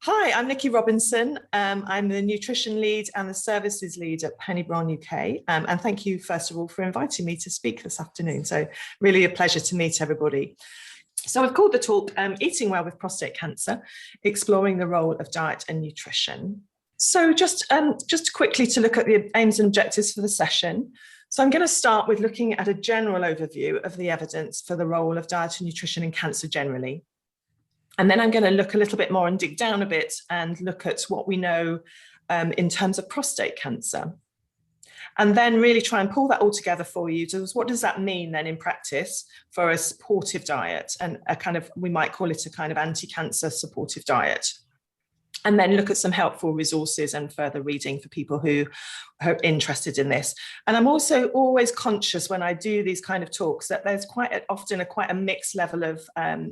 Hi, I'm Nicky Robinson. I'm the nutrition lead and the services lead at Penny Brohn UK. And thank you, first of all, for inviting me to speak this afternoon. So really a pleasure to meet everybody. So I've called the talk Eating Well with Prostate Cancer, Exploring the Role of Diet and Nutrition. So just quickly to look at the aims and objectives for the session. So I'm going to start with looking at a general overview of the evidence for the role of diet and nutrition in cancer generally. And then I'm going to look a little bit more and dig down a bit and look at what we know in terms of prostate cancer. And then really try and pull that all together for you. So what does that mean then in practice for a supportive diet and a kind of, we might call it a kind of anti-cancer supportive diet. And then look at some helpful resources and further reading for people who are interested in this. And I'm also always conscious when I do these kind of talks that there's quite a mixed level of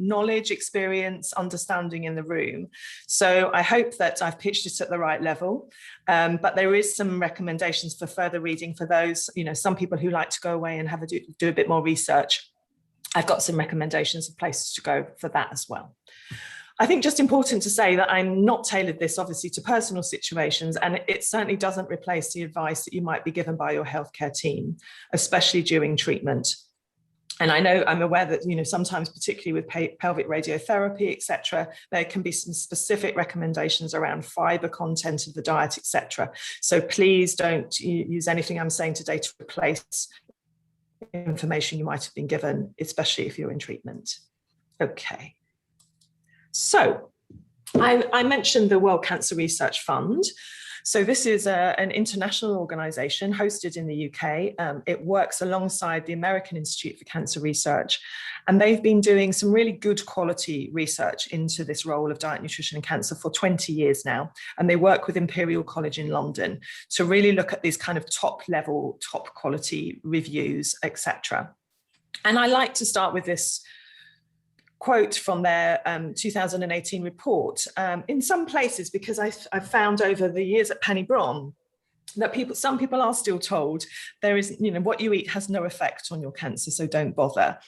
knowledge, experience, understanding in the room. So I hope that I've pitched it at the right level, but there is some recommendations for further reading for those, some people who like to go away and have do a bit more research. I've got some recommendations of places to go for that as well. I think just important to say that I'm not tailored this obviously to personal situations, and it certainly doesn't replace the advice that you might be given by your healthcare team, especially during treatment. And I'm aware that, sometimes particularly with pelvic radiotherapy, etc., there can be some specific recommendations around fiber content of the diet, etc. So please don't use anything I'm saying today to replace information you might have been given, especially if you're in treatment. Okay. So I mentioned the World Cancer Research Fund. So this is an international organisation hosted in the UK. It works alongside the American Institute for Cancer Research, and they've been doing some really good quality research into this role of diet, nutrition and cancer for 20 years now. And they work with Imperial College in London to really look at these kind of top level, top quality reviews, etc. And I like to start with this quote from their 2018 report in some places, because I've found over the years at Penny Brohn that some people are still told there is, what you eat has no effect on your cancer, so don't bother.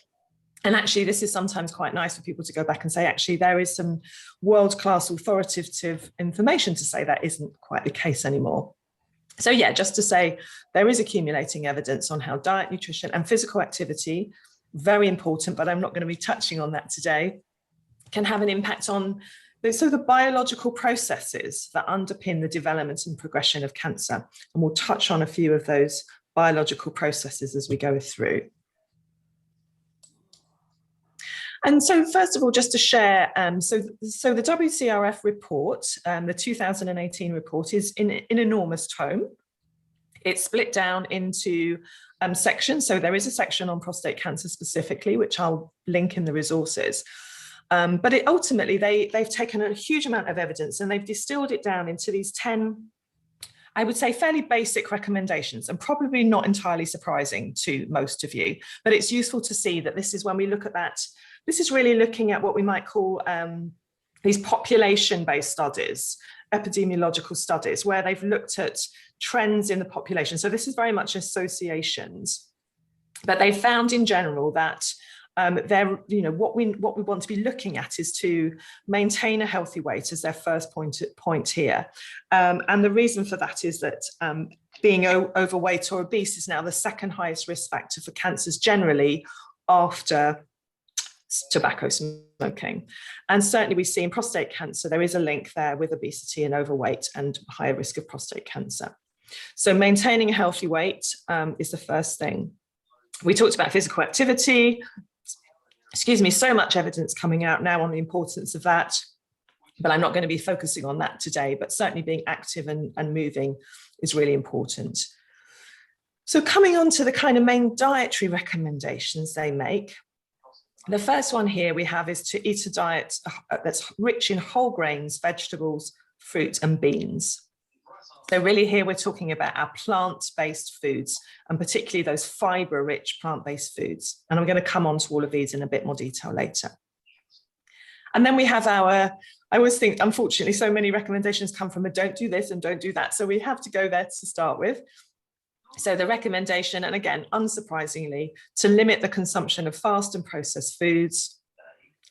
And actually, this is sometimes quite nice for people to go back and say, actually, there is some world-class authoritative information to say that isn't quite the case anymore. So yeah, just to say there is accumulating evidence on how diet, nutrition and physical activity, very important, but I'm not going to be touching on that today, can have an impact on the biological processes that underpin the development and progression of cancer. And we'll touch on a few of those biological processes as we go through. And so first of all, just to share, so the WCRF report, the 2018 report is in an enormous tome. It's split down into sections. So there is a section on prostate cancer specifically, which I'll link in the resources. But ultimately, they've taken a huge amount of evidence and they've distilled it down into these 10, I would say, fairly basic recommendations, and probably not entirely surprising to most of you. But it's useful to see that this is when we look at that, this is really looking at what we might call these population-based studies, epidemiological studies, where they've looked at trends in the population. So this is very much associations, but they found in general that what we want to be looking at is to maintain a healthy weight as their first point here. And the reason for that is that being overweight or obese is now the second highest risk factor for cancers generally after tobacco smoking. And certainly we see in prostate cancer, there is a link there with obesity and overweight and higher risk of prostate cancer. So maintaining a healthy weight is the first thing. We talked about physical activity. Excuse me, so much evidence coming out now on the importance of that, but I'm not going to be focusing on that today, but certainly being active and moving is really important. So coming on to the kind of main dietary recommendations they make, the first one here we have is to eat a diet that's rich in whole grains, vegetables, fruit and beans. So really here we're talking about our plant-based foods, and particularly those fiber-rich plant-based foods. And I'm going to come on to all of these in a bit more detail later. And then we have I always think, unfortunately, so many recommendations come from a don't do this and don't do that. So we have to go there to start with. So the recommendation, and again, unsurprisingly, to limit the consumption of fast and processed foods,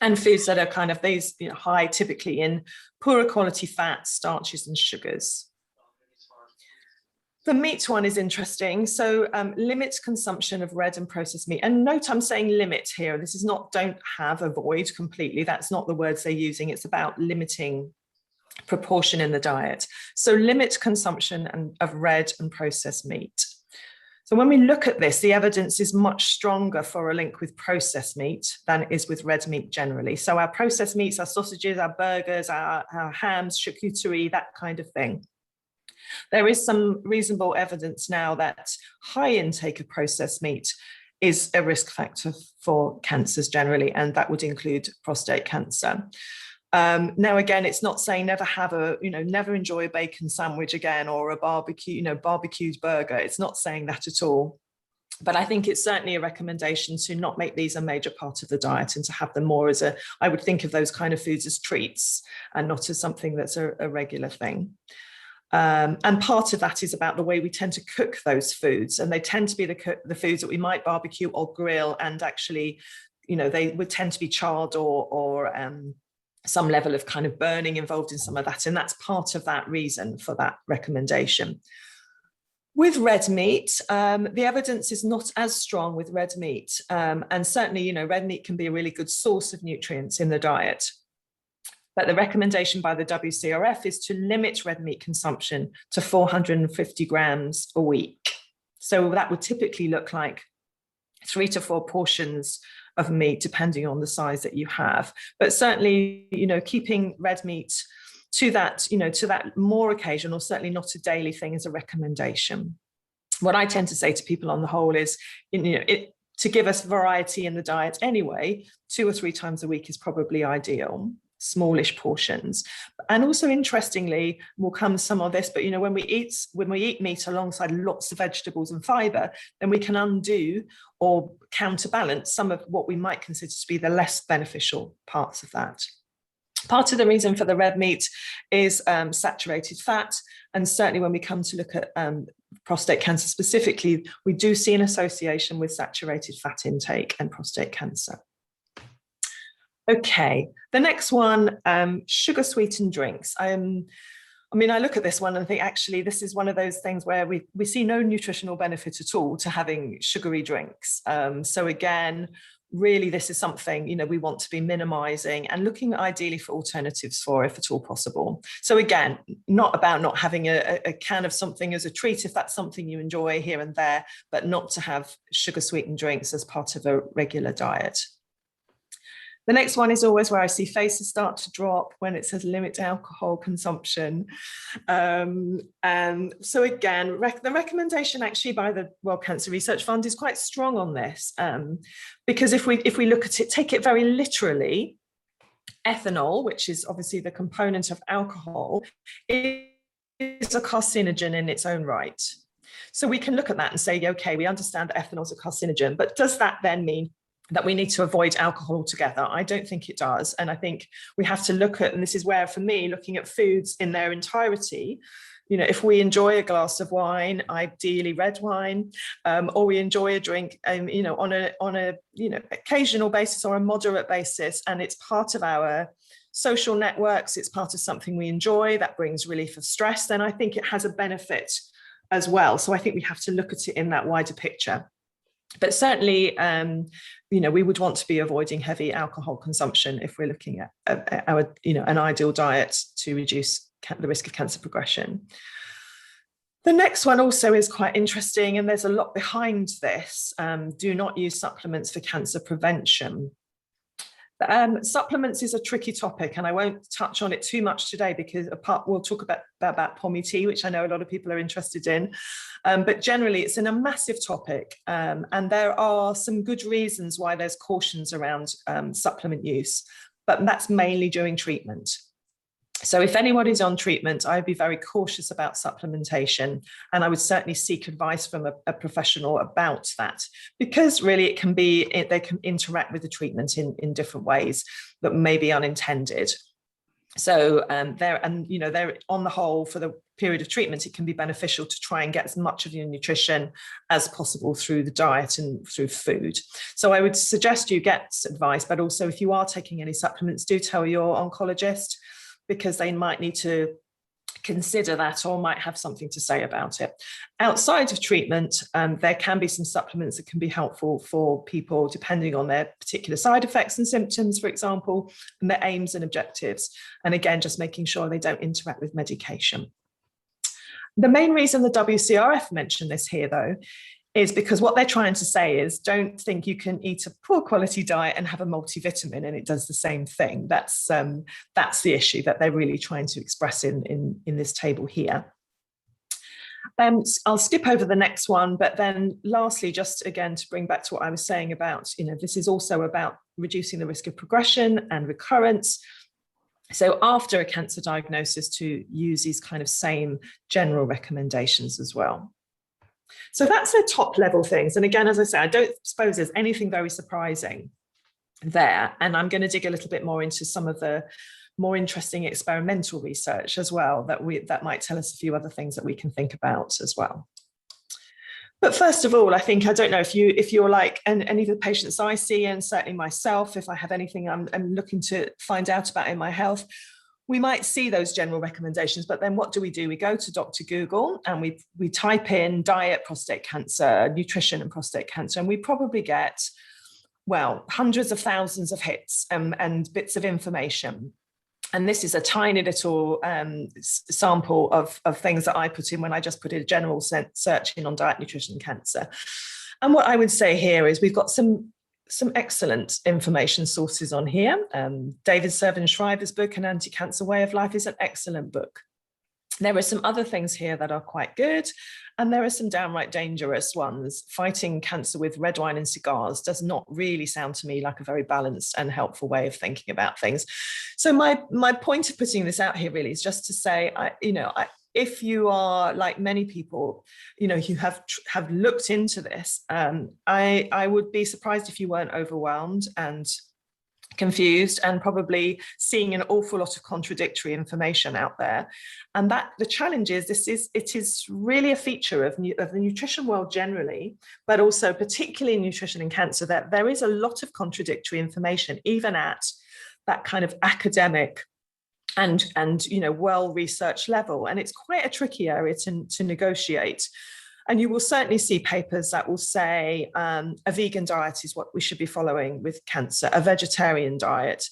and foods that are kind of these, you know, high typically in poorer quality fats, starches, and sugars. The meat one is interesting. So limit consumption of red and processed meat. And note I'm saying limit here. This is not don't have, avoid completely. That's not the words they're using. It's about limiting proportion in the diet. So limit consumption of red and processed meat. So when we look at this, the evidence is much stronger for a link with processed meat than it is with red meat generally. So our processed meats, our sausages, our burgers, our hams, charcuterie, that kind of thing. There is some reasonable evidence now that high intake of processed meat is a risk factor for cancers generally, and that would include prostate cancer. Now, again, it's not saying never have a, you know, never enjoy a bacon sandwich again or a barbecue, you know, barbecued burger. It's not saying that at all. But I think it's certainly a recommendation to not make these a major part of the diet and to have them more as a, I would think of those kind of foods as treats and not as something that's a regular thing. And part of that is about the way we tend to cook those foods. And they tend to be the foods that we might barbecue or grill, and actually, you know, they would tend to be charred or some level of kind of burning involved in some of that. And that's part of that reason for that recommendation. With red meat, the evidence is not as strong with red meat. And certainly, you know, red meat can be a really good source of nutrients in the diet. But the recommendation by the WCRF is to limit red meat consumption to 450 grams a week. So that would typically look like 3 to 4 portions of meat, depending on the size that you have. But certainly, you know, keeping red meat to that, you know, to that more occasion, or certainly not a daily thing, is a recommendation. What I tend to say to people on the whole is, you know, to give us variety in the diet anyway, 2 or 3 times a week is probably ideal. Smallish portions. And also, interestingly, will come some of this, but you know, when we eat meat alongside lots of vegetables and fiber, then we can undo or counterbalance some of what we might consider to be the less beneficial parts of that. Part of the reason for the red meat is saturated fat, and certainly when we come to look at prostate cancer specifically, we do see an association with saturated fat intake and prostate cancer. Okay, the next one, sugar sweetened drinks. I mean, I look at this one and think, actually, this is one of those things where we see no nutritional benefit at all to having sugary drinks. So again, really, this is something, you know, we want to be minimizing and looking ideally for alternatives for, if at all possible. So again, not about not having a can of something as a treat, if that's something you enjoy here and there, but not to have sugar sweetened drinks as part of a regular diet. The next one is always where I see faces start to drop when it says limit alcohol consumption. And so again, the recommendation actually by the World Cancer Research Fund is quite strong on this, because if we look at it, take it very literally, ethanol, which is obviously the component of alcohol, is a carcinogen in its own right. So we can look at that and say, okay, we understand that ethanol is a carcinogen, but does that then mean that we need to avoid alcohol altogether? I don't think it does. And I think we have to look at, and this is where, for me, looking at foods in their entirety, you know, if we enjoy a glass of wine, ideally red wine, or we enjoy a drink, you know, on a you know, occasional basis or a moderate basis, and it's part of our social networks, it's part of something we enjoy that brings relief of stress, then I think it has a benefit as well. So I think we have to look at it in that wider picture. But certainly, you know, we would want to be avoiding heavy alcohol consumption if we're looking at our, you know, an ideal diet to reduce the risk of cancer progression. The next one also is quite interesting, and there's a lot behind this. Do not use supplements for cancer prevention. Supplements is a tricky topic, and I won't touch on it too much today because we'll talk about pommy tea, which I know a lot of people are interested in. But generally, it's a massive topic, and there are some good reasons why there's cautions around supplement use, but that's mainly during treatment. So if anybody's on treatment, I'd be very cautious about supplementation, and I would certainly seek advice from a professional about that, because really they can interact with the treatment in different ways that may be unintended. So they're on the whole, for the period of treatment, it can be beneficial to try and get as much of your nutrition as possible through the diet and through food. So I would suggest you get advice, but also if you are taking any supplements, do tell your oncologist, because they might need to consider that or might have something to say about it. Outside of treatment, there can be some supplements that can be helpful for people depending on their particular side effects and symptoms, for example, and their aims and objectives. And again, just making sure they don't interact with medication. The main reason the WCRF mentioned this here, though, is because what they're trying to say is, don't think you can eat a poor quality diet and have a multivitamin and it does the same thing. That's the issue that they're really trying to express in this table here. I'll skip over the next one, but then lastly, just again to bring back to what I was saying about, this is also about reducing the risk of progression and recurrence. So after a cancer diagnosis, to use these kind of same general recommendations as well. So that's the top level things. And again, as I say, I don't suppose there's anything very surprising there. And I'm going to dig a little bit more into some of the more interesting experimental research as well, that might tell us a few other things that we can think about as well. But first of all, I think, I don't know if you're like any of the patients I see, and certainly myself, if I have anything I'm looking to find out about in my health, we might see those general recommendations, but then what do? We go to Dr. Google and we type in diet, prostate cancer, nutrition and prostate cancer, and we probably get, well, hundreds of thousands of hits and bits of information. And this is a tiny little sample of things that I put in when I just put in a general search in on diet, nutrition, and cancer. And what I would say here is we've got some excellent information sources on here. David Servin Shriver's book, An Anti-Cancer Way of Life, is an excellent book. There are some other things here that are quite good, and there are some downright dangerous ones. Fighting cancer with red wine and cigars does not really sound to me like a very balanced and helpful way of thinking about things. So my point of putting this out here really is just to say, if you are like many people, you have looked into this, I would be surprised if you weren't overwhelmed and confused and probably seeing an awful lot of contradictory information out there. And that the challenge is, it is really a feature of the nutrition world generally, but also particularly in nutrition and cancer, that there is a lot of contradictory information, even at that kind of academic and well-researched level. And it's quite a tricky area to negotiate. And you will certainly see papers that will say a vegan diet is what we should be following with cancer, a vegetarian diet,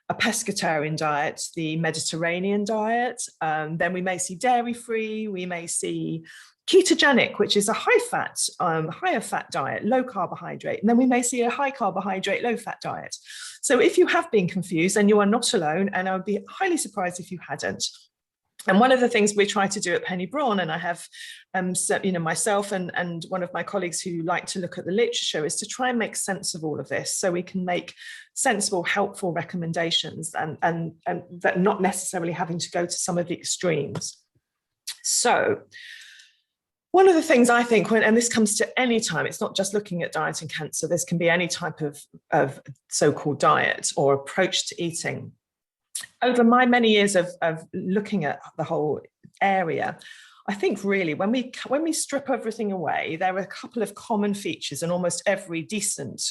a pescatarian diet, the Mediterranean diet. Then we may see dairy-free, we may see ketogenic, which is a higher fat diet, low carbohydrate. And then we may see a high carbohydrate, low fat diet. So if you have been confused, then you are not alone. And I would be highly surprised if you hadn't. And one of the things we try to do at Penny Brohn, and I have myself and one of my colleagues who like to look at the literature, is to try and make sense of all of this so we can make sensible, helpful recommendations and that not necessarily having to go to some of the extremes. So one of the things I think, and this comes to any time, it's not just looking at diet and cancer, this can be any type of so-called diet or approach to eating. Over my many years of looking at the whole area, I think really when we strip everything away, there are a couple of common features in almost every decent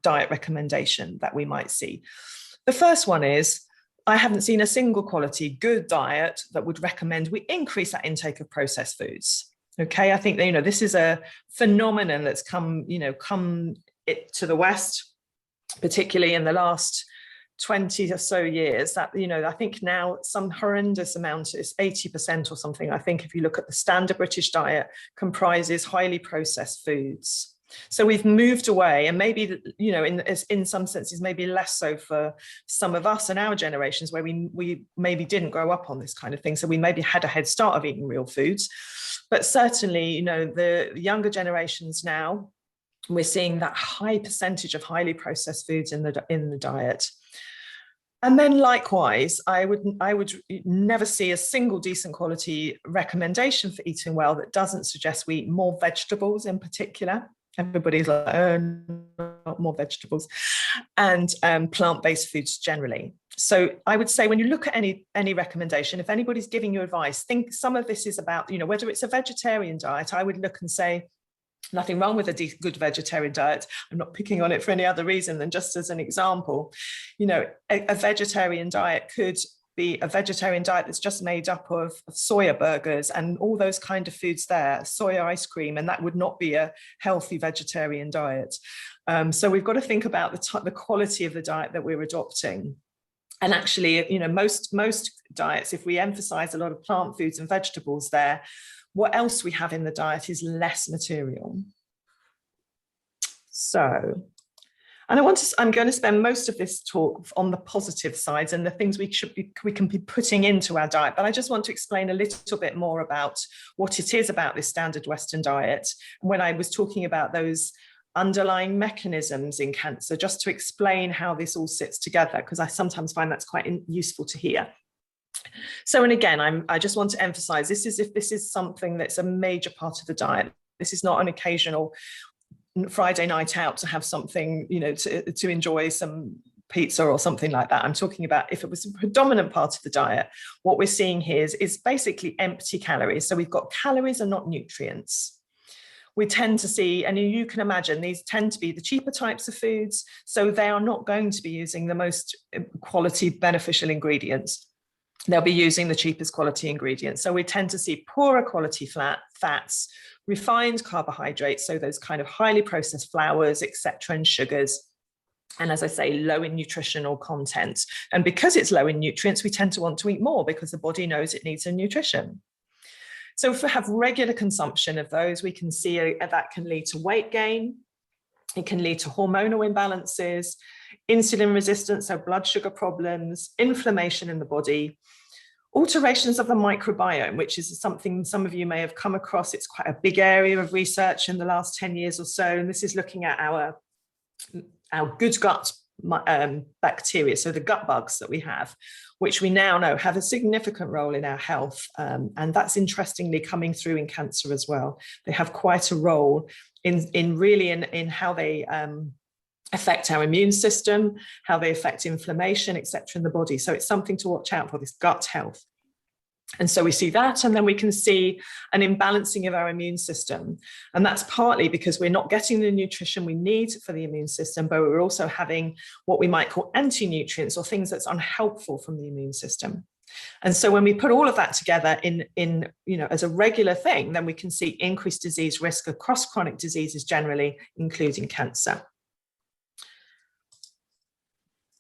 diet recommendation that we might see. The first one is, I haven't seen a single quality good diet that would recommend we increase that intake of processed foods. Okay, I think this is a phenomenon that's come to the West, particularly in the last 20 or so years, that I think now some horrendous amount, is 80% or something, I think, if you look at the standard British diet, comprises highly processed foods. So we've moved away, and maybe in some senses maybe less so for some of us and our generations, where we maybe didn't grow up on this kind of thing, so we maybe had a head start of eating real foods. But certainly the younger generations now, we're seeing that high percentage of highly processed foods in the diet. And then likewise, I would never see a single decent quality recommendation for eating well that doesn't suggest we eat more vegetables in particular. Everybody's like, oh, not more vegetables, and plant-based foods generally. So I would say when you look at any recommendation, if anybody's giving you advice, think some of this is about, whether it's a vegetarian diet, I would look and say, nothing wrong with a good vegetarian diet. I'm not picking on it for any other reason than just as an example. A vegetarian diet could be a vegetarian diet that's just made up of soya burgers and all those kind of foods there, soya ice cream, and that would not be a healthy vegetarian diet. So we've got to think about the quality of the diet that we're adopting. And actually, most diets, if we emphasize a lot of plant foods and vegetables there, what else we have in the diet is less material. So, and I'm going to spend most of this talk on the positive sides and the things we can be putting into our diet. But I just want to explain a little bit more about what it is about this standard Western diet. When I was talking about those underlying mechanisms in cancer, just to explain how this all sits together, because I sometimes find that's quite useful to hear. So, and again, I just want to emphasize this is something that's a major part of the diet. This is not an occasional Friday night out to have something, to enjoy some pizza or something like that. I'm talking about if it was a predominant part of the diet, what we're seeing here is basically empty calories. So we've got calories and not nutrients. We tend to see, and you can imagine, these tend to be the cheaper types of foods. So they are not going to be using the most quality beneficial ingredients. They'll be using the cheapest quality ingredients. So we tend to see poorer quality fats, refined carbohydrates, so those kind of highly processed flours, etc., and sugars. And as I say, low in nutritional content. And because it's low in nutrients, we tend to want to eat more because the body knows it needs a nutrition. So if we have regular consumption of those, we can see that can lead to weight gain. It can lead to hormonal imbalances, insulin resistance, so blood sugar problems, inflammation in the body, alterations of the microbiome, which is something some of you may have come across. It's quite a big area of research in the last 10 years or so. And this is looking at our good gut bacteria, so the gut bugs that we have, which we now know have a significant role in our health. And that's interestingly coming through in cancer as well. They have quite a role in how they affect our immune system, how they affect inflammation, etc., in the body. So it's something to watch out for, this gut health. And so we see that, and then we can see an imbalancing of our immune system. And that's partly because we're not getting the nutrition we need for the immune system, but we're also having what we might call anti-nutrients, or things that's unhelpful from the immune system. And so when we put all of that together as a regular thing, then we can see increased disease risk across chronic diseases generally, including cancer.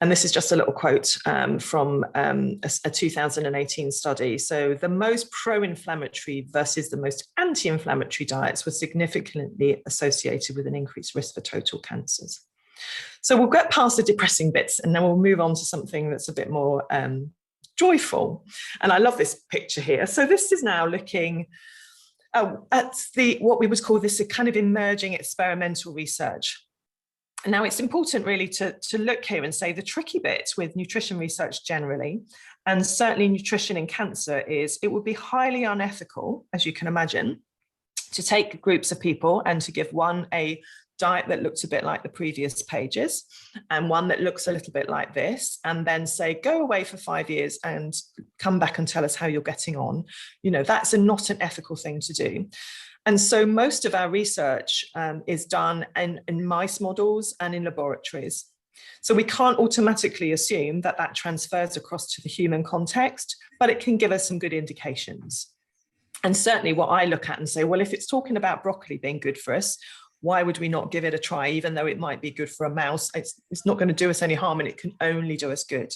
And this is just a little quote from a 2018 study. So the most pro-inflammatory versus the most anti-inflammatory diets were significantly associated with an increased risk for total cancers. So we'll get past the depressing bits and then we'll move on to something that's a bit more joyful. And I love this picture here. So this is now looking at what we would call this a kind of emerging experimental research. Now, it's important really to look here and say the tricky bit with nutrition research generally, and certainly nutrition in cancer, is it would be highly unethical, as you can imagine, to take groups of people and to give one a diet that looks a bit like the previous pages and one that looks a little bit like this, and then say, go away for 5 years and come back and tell us how you're getting on. That's not an ethical thing to do. And so most of our research is done in mice models and in laboratories. So we can't automatically assume that that transfers across to the human context, but it can give us some good indications. And certainly what I look at and say, well, if it's talking about broccoli being good for us, why would we not give it a try, even though it might be good for a mouse? It's not going to do us any harm, and it can only do us good.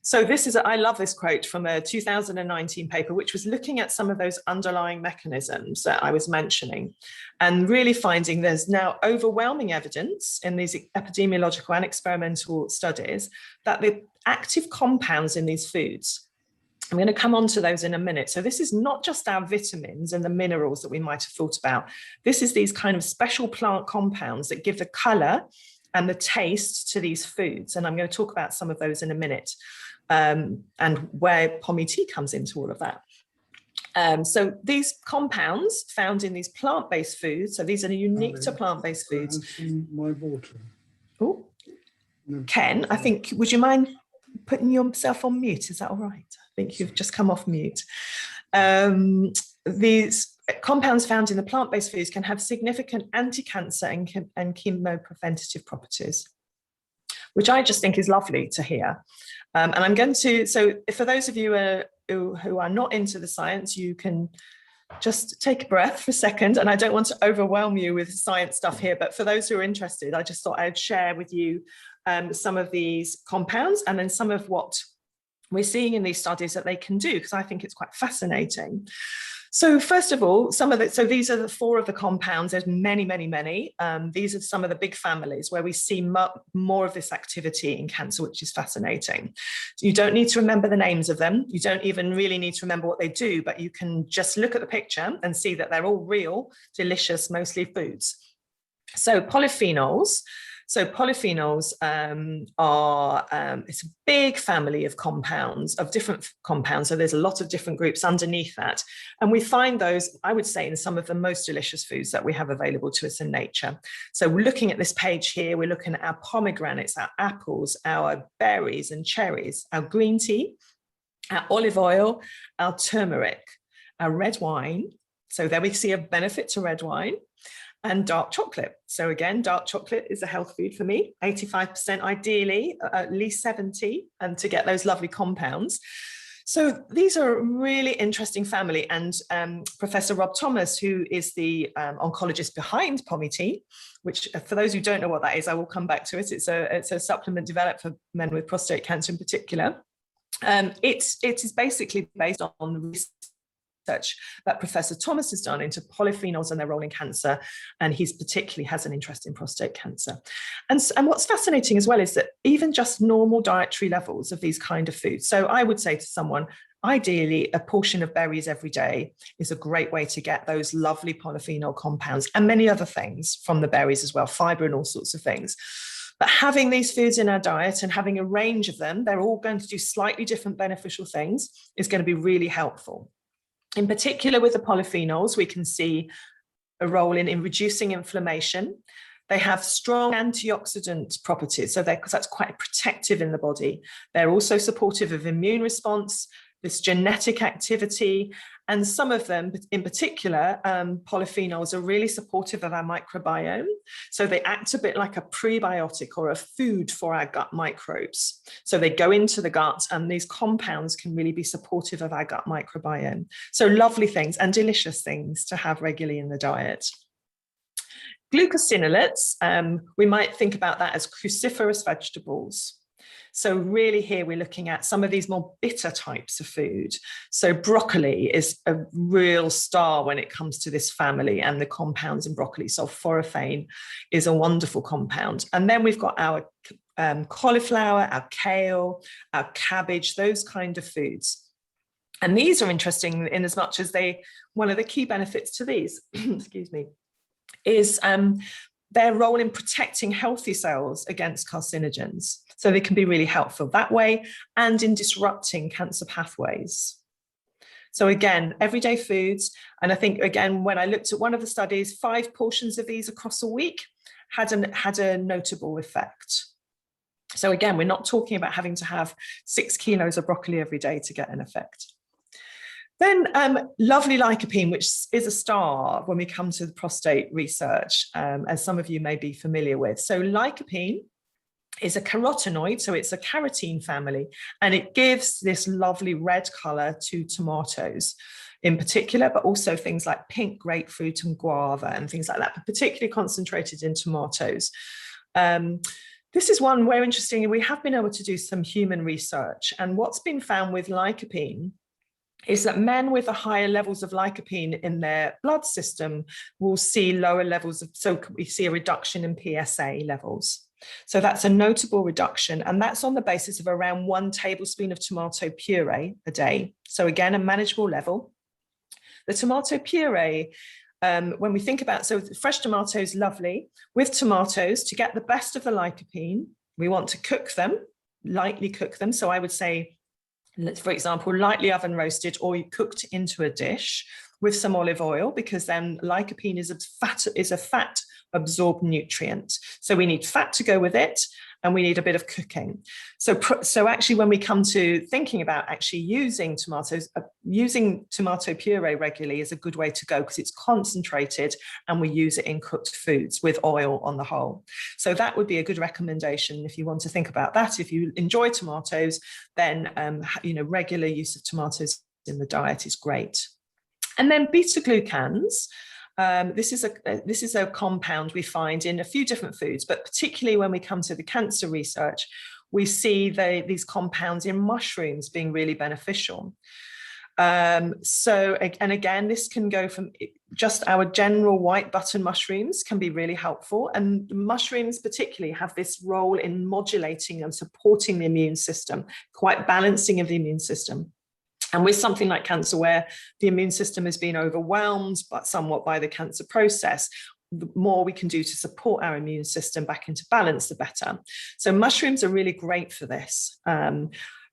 So I love this quote from a 2019 paper, which was looking at some of those underlying mechanisms that I was mentioning, and really finding there's now overwhelming evidence in these epidemiological and experimental studies that the active compounds in these foods, I'm going to come on to those in a minute. So this is not just our vitamins and the minerals that we might have thought about. This is these kind of special plant compounds that give the color and the taste to these foods. And I'm going to talk about some of those in a minute. And where POME-T comes into all of that. So these compounds found in these plant-based foods, so these are unique to plant-based foods. My water. Oh, Ken, I think, would you mind putting yourself on mute? Is that all right? I think you've just come off mute. These compounds found in the plant-based foods can have significant anti-cancer and chemopreventative properties, which I just think is lovely to hear. And I'm going to, so for those of you who are not into the science, you can just take a breath for a second. And I don't want to overwhelm you with science stuff here, but for those who are interested, I just thought I'd share with you some of these compounds and then some of what we're seeing in these studies that they can do, because I think it's quite fascinating. So first of all, so these are the 4 of the compounds. There's many, many, many. These are some of the big families where we see more of this activity in cancer, which is fascinating. So you don't need to remember the names of them. You don't even really need to remember what they do, but you can just look at the picture and see that they're all real, delicious, mostly foods. So polyphenols. So polyphenols it's a big family of compounds, of different compounds. So there's a lot of different groups underneath that. And we find those, I would say, in some of the most delicious foods that we have available to us in nature. So we're looking at this page here, we're looking at our pomegranates, our apples, our berries and cherries, our green tea, our olive oil, our turmeric, our red wine. So there we see a benefit to red wine. And dark chocolate. So again, dark chocolate is a health food for me, 85% ideally, at least 70, and to get those lovely compounds. So these are a really interesting family. And Professor Rob Thomas, who is the oncologist behind POMI-T, which for those who don't know what that is, I will come back to it. It's a supplement developed for men with prostate cancer in particular. It is basically based on research that Professor Thomas has done into polyphenols and their role in cancer, and he's particularly has an interest in prostate cancer. And what's fascinating as well is that even just normal dietary levels of these kind of foods. So I would say to someone, ideally, a portion of berries every day is a great way to get those lovely polyphenol compounds and many other things from the berries as well, fiber and all sorts of things. But having these foods in our diet and having a range of them, they're all going to do slightly different beneficial things, is going to be really helpful. In particular, with the polyphenols, we can see a role in reducing inflammation. They have strong antioxidant properties, so that's quite protective in the body. They're also supportive of immune response, this genetic activity, and some of them, in particular, polyphenols are really supportive of our microbiome. So they act a bit like a prebiotic or a food for our gut microbes. So they go into the gut, and these compounds can really be supportive of our gut microbiome. So lovely things and delicious things to have regularly in the diet. Glucosinolates, we might think about that as cruciferous vegetables. So really here we're looking at some of these more bitter types of food. So broccoli is a real star when it comes to this family and the compounds in broccoli. Sulforaphane is a wonderful compound. And then we've got our cauliflower, our kale, our cabbage, those kind of foods. And these are interesting in as much as one of the key benefits to these, excuse me, is their role in protecting healthy cells against carcinogens. So they can be really helpful that way and in disrupting cancer pathways. So again, everyday foods. And I think, again, when I looked at one of the studies, 5 portions of these across a week had a notable effect. So again, we're not talking about having to have 6 kilos of broccoli every day to get an effect. Then lovely lycopene, which is a star when we come to the prostate research, as some of you may be familiar with. So lycopene is a carotenoid, so it's a carotene family, and it gives this lovely red color to tomatoes in particular, but also things like pink grapefruit and guava and things like that, but particularly concentrated in tomatoes. This is one where, interestingly, we have been able to do some human research, and what's been found with lycopene is that men with the higher levels of lycopene in their blood system will see lower levels of, so we see a reduction in PSA levels. So that's a notable reduction, and that's on the basis of around 1 tablespoon of tomato puree a day. So again, a manageable level. The tomato puree, when we think about, so fresh tomatoes, lovely. With tomatoes, to get the best of the lycopene, we want to cook them, lightly cook them. So I would say for example, lightly oven roasted or cooked into a dish with some olive oil, because then lycopene is a fat absorbed nutrient. So we need fat to go with it, and we need a bit of cooking. So actually, when we come to thinking about actually using tomatoes, using tomato puree regularly is a good way to go, because it's concentrated and we use it in cooked foods with oil on the whole. So that would be a good recommendation if you want to think about that. If you enjoy tomatoes, then regular use of tomatoes in the diet is great. And then beta-glucans. This is a compound we find in a few different foods, but particularly when we come to the cancer research, we see these compounds in mushrooms being really beneficial. And again, this can go from just our general white button mushrooms can be really helpful. And mushrooms particularly have this role in modulating and supporting the immune system, quite balancing of the immune system. And with something like cancer, where the immune system has been overwhelmed but somewhat by the cancer process, the more we can do to support our immune system back into balance, the better. So mushrooms are really great for this.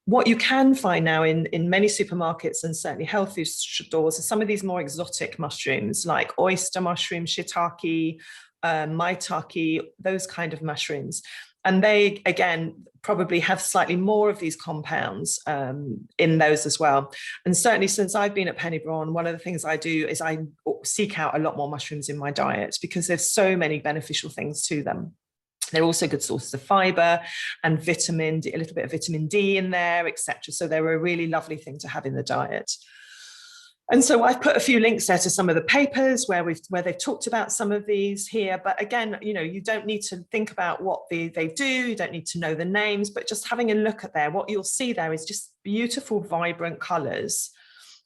What you can find now in many supermarkets and certainly health food stores are some of these more exotic mushrooms, like oyster mushroom, shiitake, maitake, those kind of mushrooms. And they, again, probably have slightly more of these compounds in those as well. And certainly since I've been at Penny Brohn, one of the things I do is I seek out a lot more mushrooms in my diet, because there's so many beneficial things to them. They're also good sources of fiber and vitamin D, a little bit of vitamin D in there, etc. So they're a really lovely thing to have in the diet. And so I've put a few links there to some of the papers where they've talked about some of these here. But again, you don't need to think about what they do. You don't need to know the names, but just having a look at there, what you'll see there is just beautiful, vibrant colors.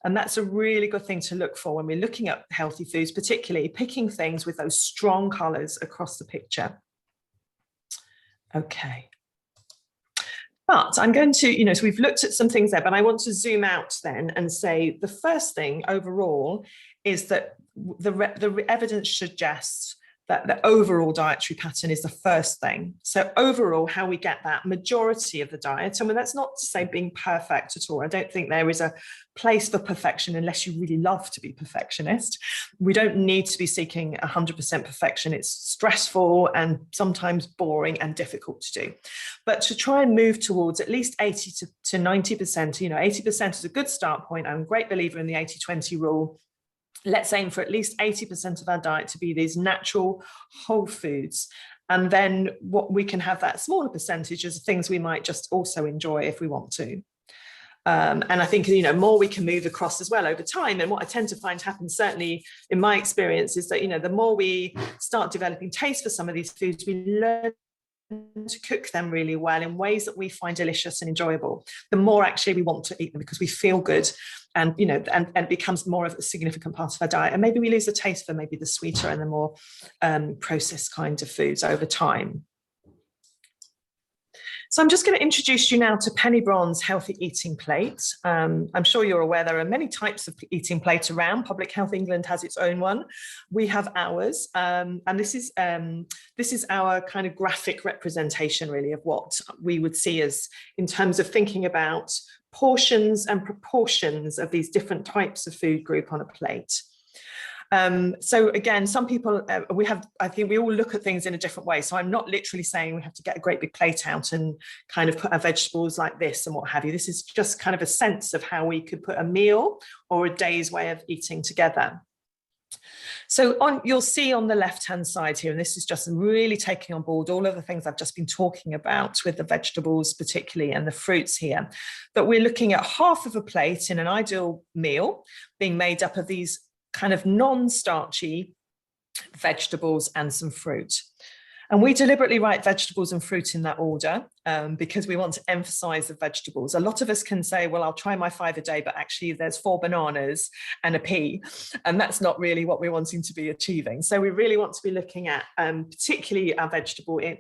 And that's a really good thing to look for when we're looking at healthy foods, particularly picking things with those strong colors across the picture. Okay. But I'm going to, so we've looked at some things there, but I want to zoom out then and say the first thing overall is that the evidence suggests that the overall dietary pattern is the first thing. So overall, how we get that majority of the diet. I mean, that's not to say being perfect at all. I don't think there is a place for perfection unless you really love to be perfectionist. We don't need to be seeking 100% perfection. It's stressful and sometimes boring and difficult to do. But to try and move towards at least 80 to 90%, 80% is a good start point. I'm a great believer in the 80-20 rule. Let's aim for at least 80% of our diet to be these natural whole foods. And then what we can have that smaller percentage is things we might just also enjoy if we want to. And I think, more we can move across as well over time. And what I tend to find happens, certainly in my experience, is that, the more we start developing taste for some of these foods, we learn to cook them really well in ways that we find delicious and enjoyable, the more actually we want to eat them, because we feel good, and and it becomes more of a significant part of our diet. And maybe we lose the taste for maybe the sweeter and the more processed kind of foods over time. So I'm just going to introduce you now to Penny Brohn's Healthy Eating Plate. I'm sure you're aware there are many types of eating plate around. Public Health England has its own one. We have ours, and this is our kind of graphic representation, really, of what we would see as in terms of thinking about portions and proportions of these different types of food group on a plate. So again, some people, I think we all look at things in a different way. So I'm not literally saying we have to get a great big plate out and kind of put our vegetables like this and what have you. This is just kind of a sense of how we could put a meal or a day's way of eating together. So you'll see on the left-hand side here, and this is just really taking on board all of the things I've just been talking about with the vegetables particularly and the fruits here, that we're looking at half of a plate in an ideal meal being made up of these kind of non-starchy vegetables and some fruit. And we deliberately write vegetables and fruit in that order because we want to emphasize the vegetables. A lot of us can say, well, I'll try my 5 a day, but actually there's 4 bananas and a pea. And that's not really what we're wanting to be achieving. So we really want to be looking at particularly our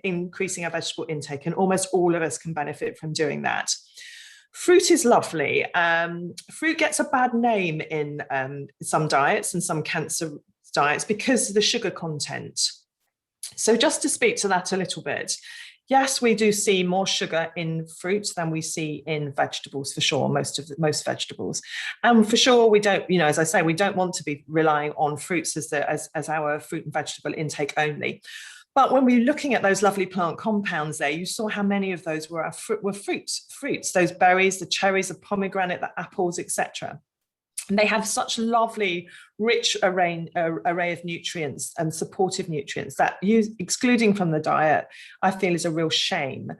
increasing our vegetable intake. And almost all of us can benefit from doing that. Fruit is lovely. Fruit gets a bad name in some diets and some cancer diets because of the sugar content. So just to speak to that a little bit, Yes, we do see more sugar in fruits than we see in vegetables, for sure, most vegetables. And for sure, we don't, as I say, we don't want to be relying on fruits as our fruit and vegetable intake only. But when we're looking at those lovely plant compounds there, you saw how many of those were fruits, those berries, the cherries, the pomegranate, the apples, etc. And they have such lovely, rich array of nutrients and supportive nutrients that excluding from the diet, I feel is a real shame.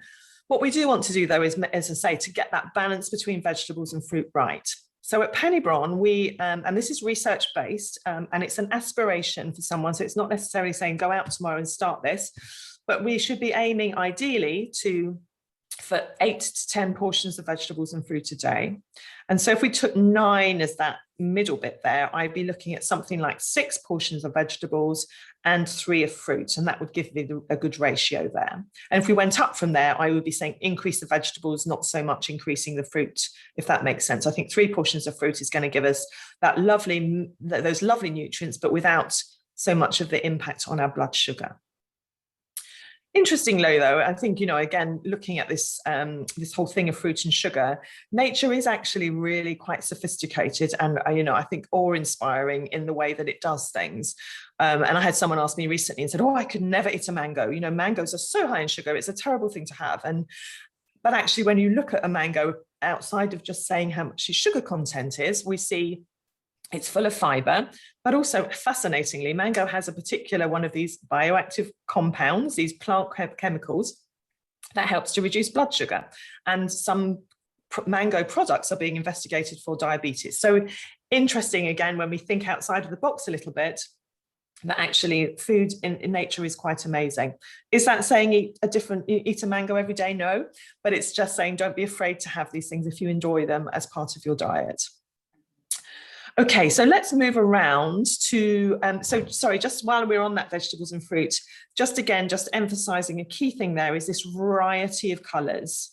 What we do want to do, though, is, as I say, to get that balance between vegetables and fruit right. So at Penny Brohn, we, and this is research-based, and it's an aspiration for someone, so it's not necessarily saying go out tomorrow and start this, but we should be aiming ideally for 8 to 10 portions of vegetables and fruit a day. And so if we took 9 as that middle bit there, I'd be looking at something like 6 portions of vegetables and 3 of fruit, and that would give me a good ratio there. And if we went up from there, I would be saying increase the vegetables, not so much increasing the fruit, if that makes sense. I think 3 portions of fruit is going to give us that those lovely nutrients, but without so much of the impact on our blood sugar. Interestingly, though, I think, again, looking at this whole thing of fruit and sugar, nature is actually really quite sophisticated and, I think awe-inspiring in the way that it does things. And I had someone ask me recently and said, oh, I could never eat a mango. Mangoes are so high in sugar. It's a terrible thing to have. But actually, when you look at a mango, outside of just saying how much its sugar content is, we see it's full of fiber, but also fascinatingly, mango has a particular one of these bioactive compounds, these plant chemicals that helps to reduce blood sugar. And some mango products are being investigated for diabetes. So interesting, again, when we think outside of the box a little bit, that actually food in nature is quite amazing. Is that saying eat a mango every day? No, but it's just saying don't be afraid to have these things if you enjoy them as part of your diet. Okay, so let's move around to, just while we're on that vegetables and fruit, just emphasizing a key thing there is this variety of colors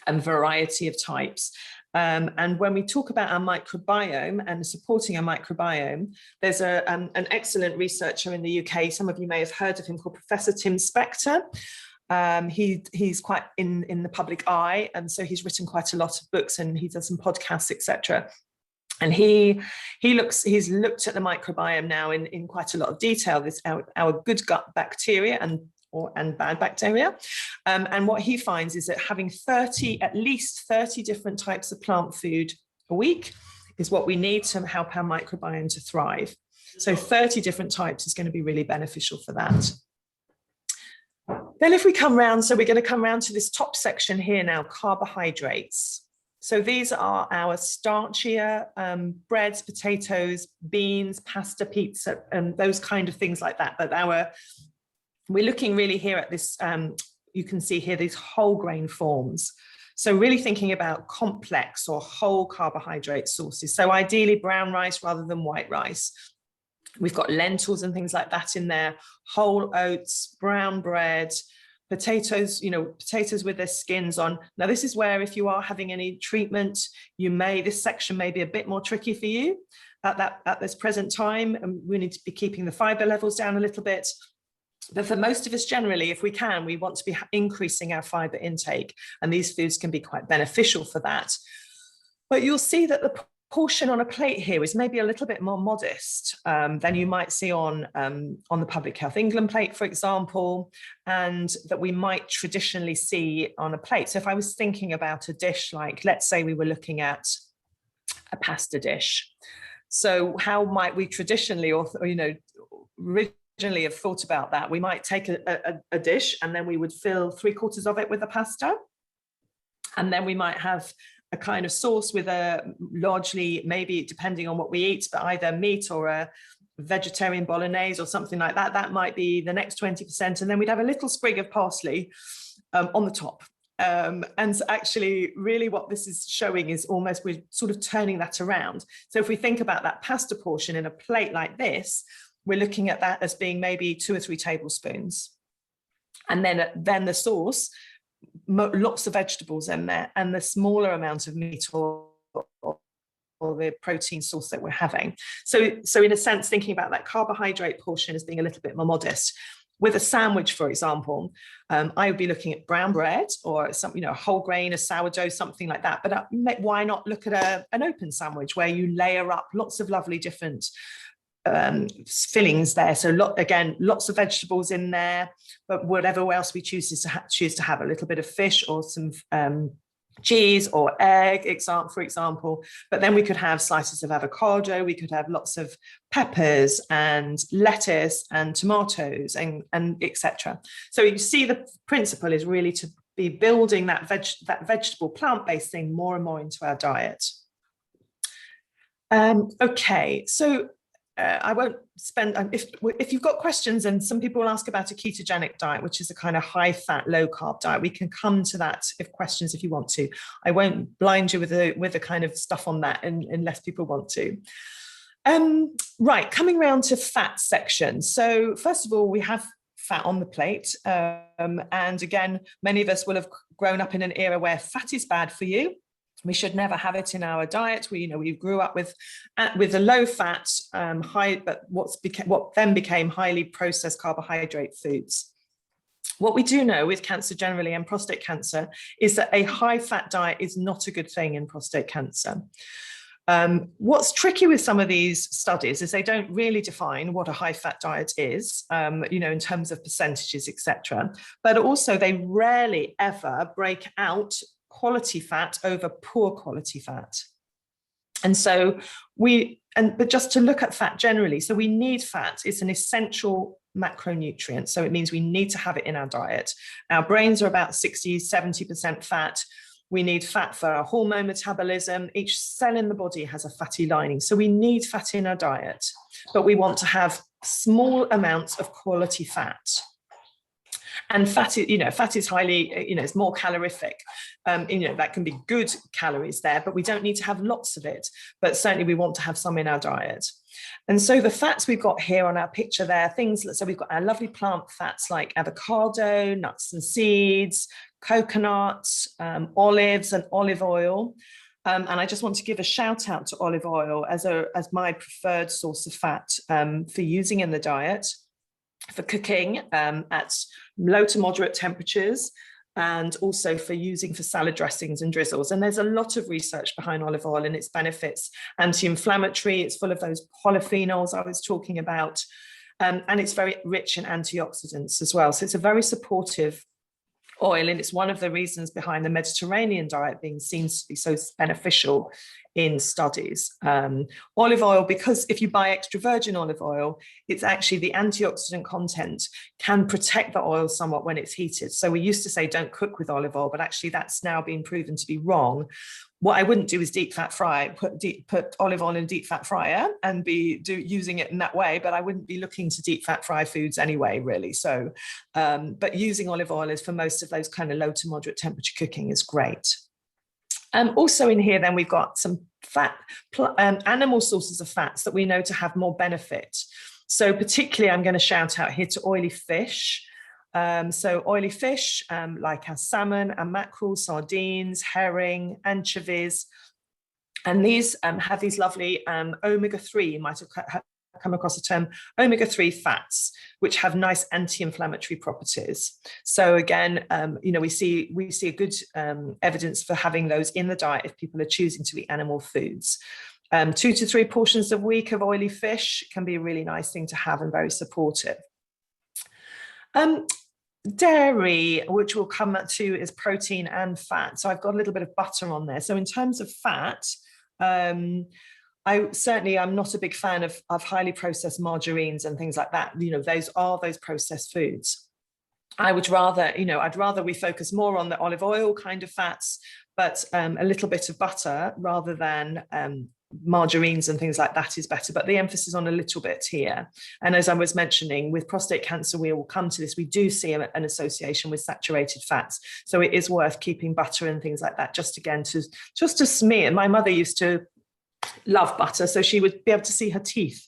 and variety of types. And when we talk about our microbiome and supporting our microbiome, there's an excellent researcher in the UK, some of you may have heard of him, called Professor Tim Spector. He's quite in the public eye, and so he's written quite a lot of books and he does some podcasts, etc. And he's looked at the microbiome now in quite a lot of detail, our good gut bacteria and bad bacteria. And what he finds is that having at least 30 different types of plant food a week is what we need to help our microbiome to thrive. So 30 different types is going to be really beneficial for that. Then if we come round, so we're going to come round to this top section here now, carbohydrates. So these are our starchier breads, potatoes, beans, pasta, pizza, and those kind of things like that. But we're looking really here at this, you can see here these whole grain forms. So really thinking about complex or whole carbohydrate sources. So ideally brown rice rather than white rice. We've got lentils and things like that in there, whole oats, brown bread, potatoes, potatoes with their skins on. Now, this is where if you are having any treatment, this section may be a bit more tricky for you at this present time. And we need to be keeping the fiber levels down a little bit. But for most of us generally, if we can, we want to be increasing our fiber intake. And these foods can be quite beneficial for that. But you'll see that the portion on a plate here is maybe a little bit more modest than you might see on the Public Health England plate, for example, and that we might traditionally see on a plate. So if I was thinking about a dish, like let's say we were looking at a pasta dish. So how might we traditionally originally have thought about that? We might take a dish and then we would fill 3/4 of it with the pasta. And then we might have a kind of sauce with largely, maybe depending on what we eat, but either meat or a vegetarian bolognese or something like that. That might be the next 20%. And then we'd have a little sprig of parsley on the top. And so actually, really what this is showing is almost we're sort of turning that around. So if we think about that pasta portion in a plate like this, we're looking at that as being maybe 2 or 3 tablespoons. And then the sauce, lots of vegetables in there, and the smaller amount of meat or the protein source that we're having. So in a sense, thinking about that carbohydrate portion as being a little bit more modest. with a sandwich, for example, I would be looking at brown bread or some, whole grain, a sourdough, something like that. But why not look at an open sandwich where you layer up lots of lovely different fillings there. So again, lots of vegetables in there, but whatever else we choose to have, a little bit of fish or some cheese or egg, for example. But then we could have slices of avocado, we could have lots of peppers and lettuce and tomatoes and etc. So you see the principle is really to be building that vegetable plant-based thing more and more into our diet. Okay, so I won't spend, if you've got questions, and some people will ask about a ketogenic diet, which is a kind of high fat, low carb diet. We can come to that if you want to. I won't blind you with the kind of stuff on that unless people want to. Right, coming round to fat section. So first of all, we have fat on the plate. And again, many of us will have grown up in an era where fat is bad for you. We should never have it in our diet. We grew up with a low fat, but what then became highly processed carbohydrate foods. What we do know with cancer generally and prostate cancer is that a high fat diet is not a good thing in prostate cancer. What's tricky with some of these studies is they don't really define what a high fat diet is, in terms of percentages, etc. But also they rarely ever break out quality fat over poor quality fat. And so but just to look at fat generally, so we need fat. It's an essential macronutrient. So it means we need to have it in our diet. Our brains are about 60–70% fat. We need fat for our hormone metabolism. Each cell in the body has a fatty lining. So we need fat in our diet, but we want to have small amounts of quality fat. And fat is highly, it's more calorific. That can be good calories there, but we don't need to have lots of it. But certainly we want to have some in our diet. And so the fats we've got here on our picture there, so we've got our lovely plant fats like avocado, nuts and seeds, coconuts, olives and olive oil. And I just want to give a shout out to olive oil as my preferred source of fat for using in the diet, for cooking at low to moderate temperatures, and also for using for salad dressings and drizzles. And there's a lot of research behind olive oil and its benefits. Anti-inflammatory, it's full of those polyphenols I was talking about, and it's very rich in antioxidants as well. So it's a very supportive oil, and it's one of the reasons behind the Mediterranean diet being seen to be so beneficial in studies. Olive oil, because if you buy extra virgin olive oil, it's actually the antioxidant content can protect the oil somewhat when it's heated. So we used to say don't cook with olive oil, but actually that's now been proven to be wrong. What I wouldn't do is deep fat fry, put olive oil in a deep fat fryer and using it in that way, but I wouldn't be looking to deep fat fry foods anyway, really. So, but using olive oil is for most of those kind of low to moderate temperature cooking is great. Also in here, then we've got some fat, animal sources of fats that we know to have more benefit. So particularly, I'm going to shout out here to oily fish. So oily fish, like our salmon, our mackerel, sardines, herring, anchovies, and these have these lovely omega-3, you might have come across the term omega-3 fats, which have nice anti-inflammatory properties. So again, we see a good evidence for having those in the diet if people are choosing to eat animal foods. 2 to 3 portions a week of oily fish can be a really nice thing to have and very supportive. Dairy, which we'll come to, is protein and fat. So I've got a little bit of butter on there. So in terms of fat, I'm not a big fan of highly processed margarines and things like that. Those processed foods. I would rather, I'd rather we focus more on the olive oil kind of fats, but a little bit of butter rather than margarines and things like that is better, but the emphasis on a little bit here. And as I was mentioning, with prostate cancer, we will come to this, we do see an association with saturated fats. So it is worth keeping butter and things like that, just to smear. My mother used to love butter, so she would be able to see her teeth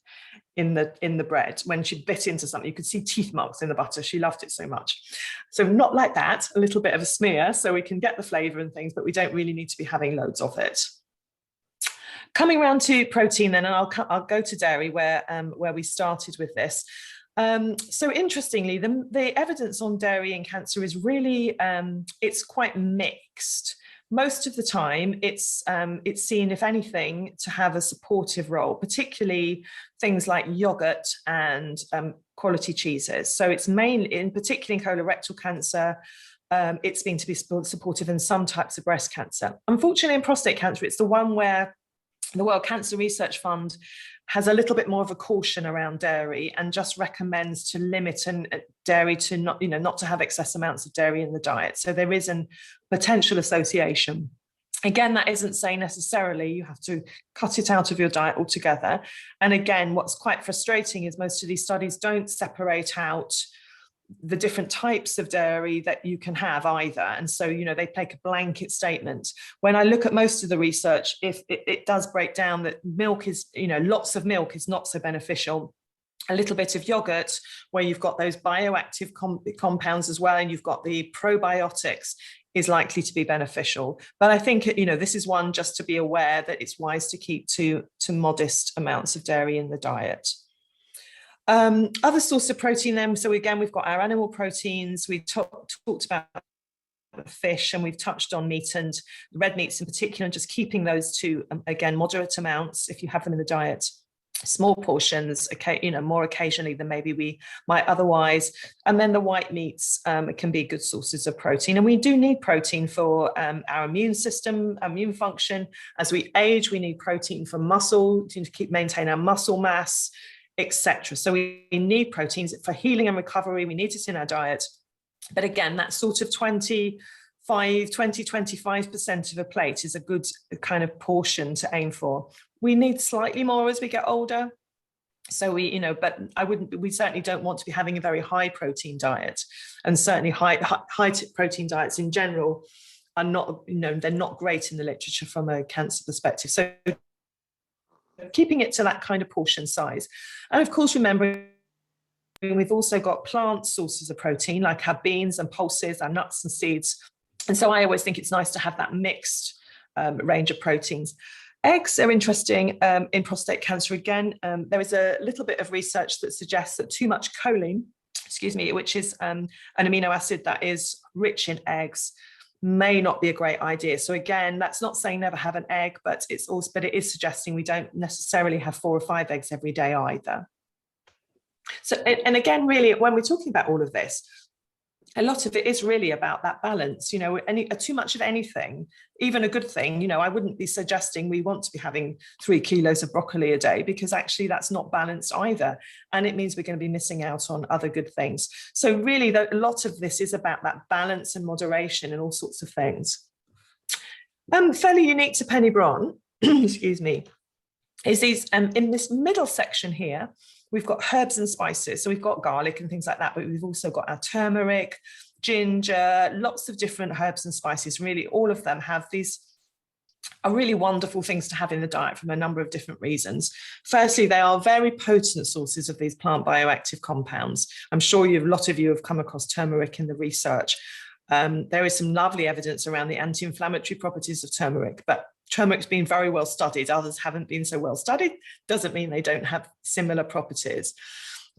in the bread. When she bit into something, you could see teeth marks in the butter. She loved it so much. So not like that, a little bit of a smear, so we can get the flavor and things, but we don't really need to be having loads of it. Coming around to protein then, and I'll go to dairy where we started with this. So interestingly, the evidence on dairy in cancer is really, it's quite mixed. Most of the time, it's seen, if anything, to have a supportive role, particularly things like yogurt and quality cheeses. So it's mainly, particularly in colorectal cancer, it's been to be supportive in some types of breast cancer. Unfortunately, in prostate cancer, it's the one where the World Cancer Research Fund has a little bit more of a caution around dairy and just recommends to limit dairy to not to have excess amounts of dairy in the diet. So there is a potential association. Again, that isn't saying necessarily you have to cut it out of your diet altogether. And again, what's quite frustrating is most of these studies don't separate out the different types of dairy that you can have either. And so, they take a blanket statement. When I look at most of the research, if it does break down that milk is, lots of milk is not so beneficial. A little bit of yogurt, where you've got those bioactive compounds as well, and you've got the probiotics, is likely to be beneficial. But I think, this is one just to be aware that it's wise to keep to modest amounts of dairy in the diet. Other source of protein then, so again, we've got our animal proteins. We talked about fish, and we've touched on meat and red meats in particular, and just keeping those to, again, moderate amounts if you have them in the diet. Small portions, more occasionally than maybe we might otherwise. And then the white meats can be good sources of protein. And we do need protein for our immune system, immune function. As we age, we need protein for muscle, to maintain our muscle mass, etc. So we need proteins for healing and recovery. We need it in our diet. But again, that sort of 25% of a plate is a good kind of portion to aim for. We need slightly more as we get older. So but we certainly don't want to be having a very high protein diet. And certainly high protein diets in general are not, they're not great in the literature from a cancer perspective. So keeping it to that kind of portion size. And of course, remembering we've also got plant sources of protein, like our beans and pulses, our nuts and seeds. And so I always think it's nice to have that mixed range of proteins. Eggs are interesting in prostate cancer. Again, there is a little bit of research that suggests that too much choline, which is an amino acid that is rich in eggs, may not be a great idea. So again, that's not saying never have an egg, but it is suggesting we don't necessarily have 4 or 5 eggs every day either. So, and again, really, when we're talking about all of this, a lot of it is really about that balance. Too much of anything, even a good thing, I wouldn't be suggesting we want to be having 3 kilos of broccoli a day, because actually that's not balanced either. And it means we're going to be missing out on other good things. So really, a lot of this is about that balance and moderation and all sorts of things. Fairly unique to Penny Brohn, excuse me, is these, in this middle section here, we've got herbs and spices. So we've got garlic and things like that, but we've also got our turmeric, ginger, lots of different herbs and spices. Really, all of them are really wonderful things to have in the diet from a number of different reasons. Firstly, they are very potent sources of these plant bioactive compounds. I'm sure a lot of you have come across turmeric in the research. There is some lovely evidence around the anti-inflammatory properties of turmeric, but turmeric's been very well studied. Others haven't been so well studied. Doesn't mean they don't have similar properties.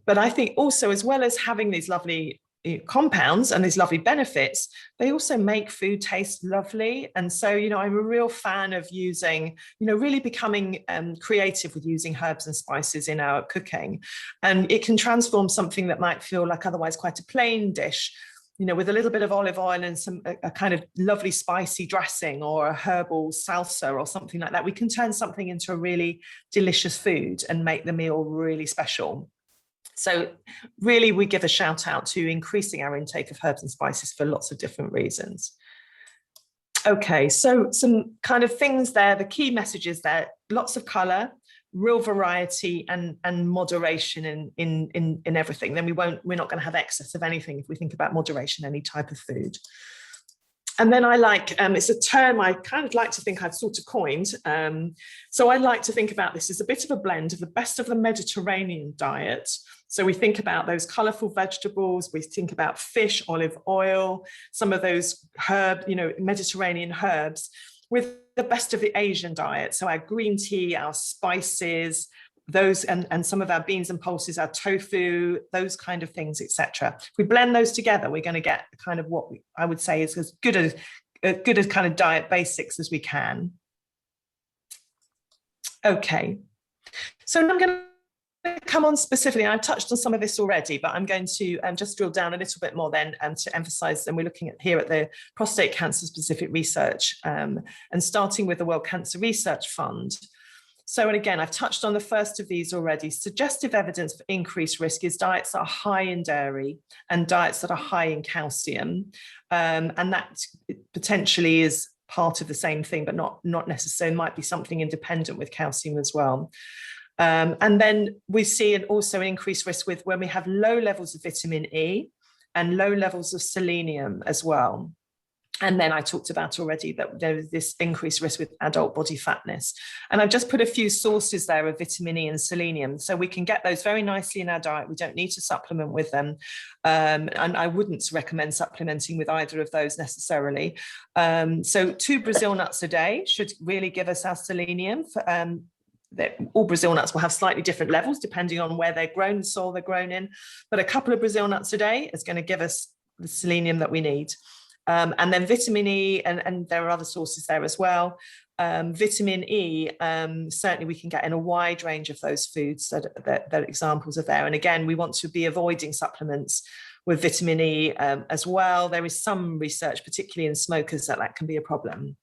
But I think also, as well as having these lovely compounds and these lovely benefits, they also make food taste lovely. And so, I'm a real fan of using, really becoming creative with using herbs and spices in our cooking. And it can transform something that might feel like otherwise quite a plain dish, with a little bit of olive oil and a kind of lovely spicy dressing or a herbal salsa or something like that. We can turn something into a really delicious food and make the meal really special. So really, we give a shout out to increasing our intake of herbs and spices for lots of different reasons. Okay, so some kind of things there, the key messages there, lots of color, real variety and moderation in everything. Then we're not going to have excess of anything if we think about moderation, any type of food. And then I like, it's a term I kind of like to think I've sort of coined. So I like to think about this as a bit of a blend of the best of the Mediterranean diet. So we think about those colorful vegetables, we think about fish, olive oil, some of those Mediterranean herbs, with the best of the Asian diet. So our green tea, our spices, those and some of our beans and pulses, our tofu, those kind of things, etc. If we blend those together, we're going to get kind of what I would say is as good as kind of diet basics as we can. Okay, so I'm going to come on specifically. I touched on some of this already, but I'm going to just drill down a little bit more then to emphasize, and we're looking at here at the prostate cancer specific research and starting with the World Cancer Research Fund. So, and again, I've touched on the first of these already. Suggestive evidence for increased risk is diets that are high in dairy and diets that are high in calcium. And that potentially is part of the same thing, but not necessarily, might be something independent with calcium as well. And then we see also an increased risk with when we have low levels of vitamin E and low levels of selenium as well. And then I talked about already that there is this increased risk with adult body fatness. And I've just put a few sources there of vitamin E and selenium. So we can get those very nicely in our diet. We don't need to supplement with them. And I wouldn't recommend supplementing with either of those necessarily. So 2 Brazil nuts a day should really give us our selenium. All Brazil nuts will have slightly different levels depending on where they're grown, the soil they're grown in. But a couple of Brazil nuts a day is going to give us the selenium that we need. And then vitamin E, and there are other sources there as well. Vitamin E, certainly we can get in a wide range of those foods that examples are there. And again, we want to be avoiding supplements with vitamin E as well. There is some research, particularly in smokers, that can be a problem.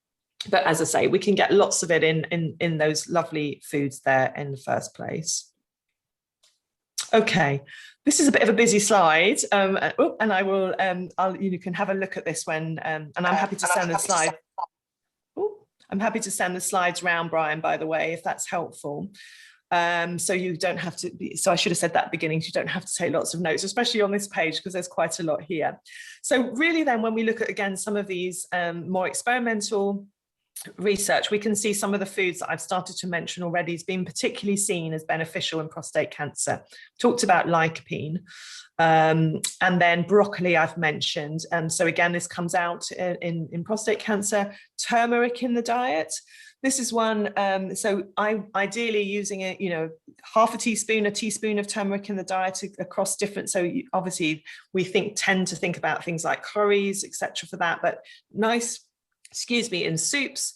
But as I say, we can get lots of it in those lovely foods there in the first place. Okay, this is a bit of a busy slide, and I will. You can have a look at this when, and I'm happy to send the slide. I'm happy to send the slides round, Brian, by the way, if that's helpful. So you don't have to. So I should have said that at the beginning. You don't have to take lots of notes, especially on this page, because there's quite a lot here. So really, then, when we look at again some of these more experimental research, we can see some of the foods that I've started to mention already as being particularly seen as beneficial in prostate cancer. Talked about lycopene, and then broccoli I've mentioned. So again, this comes out in prostate cancer. Turmeric in the diet. This is one, so I ideally using half a teaspoon of turmeric in the diet across different, so obviously we tend to think about things like curries, etc. for that, but nice, in soups,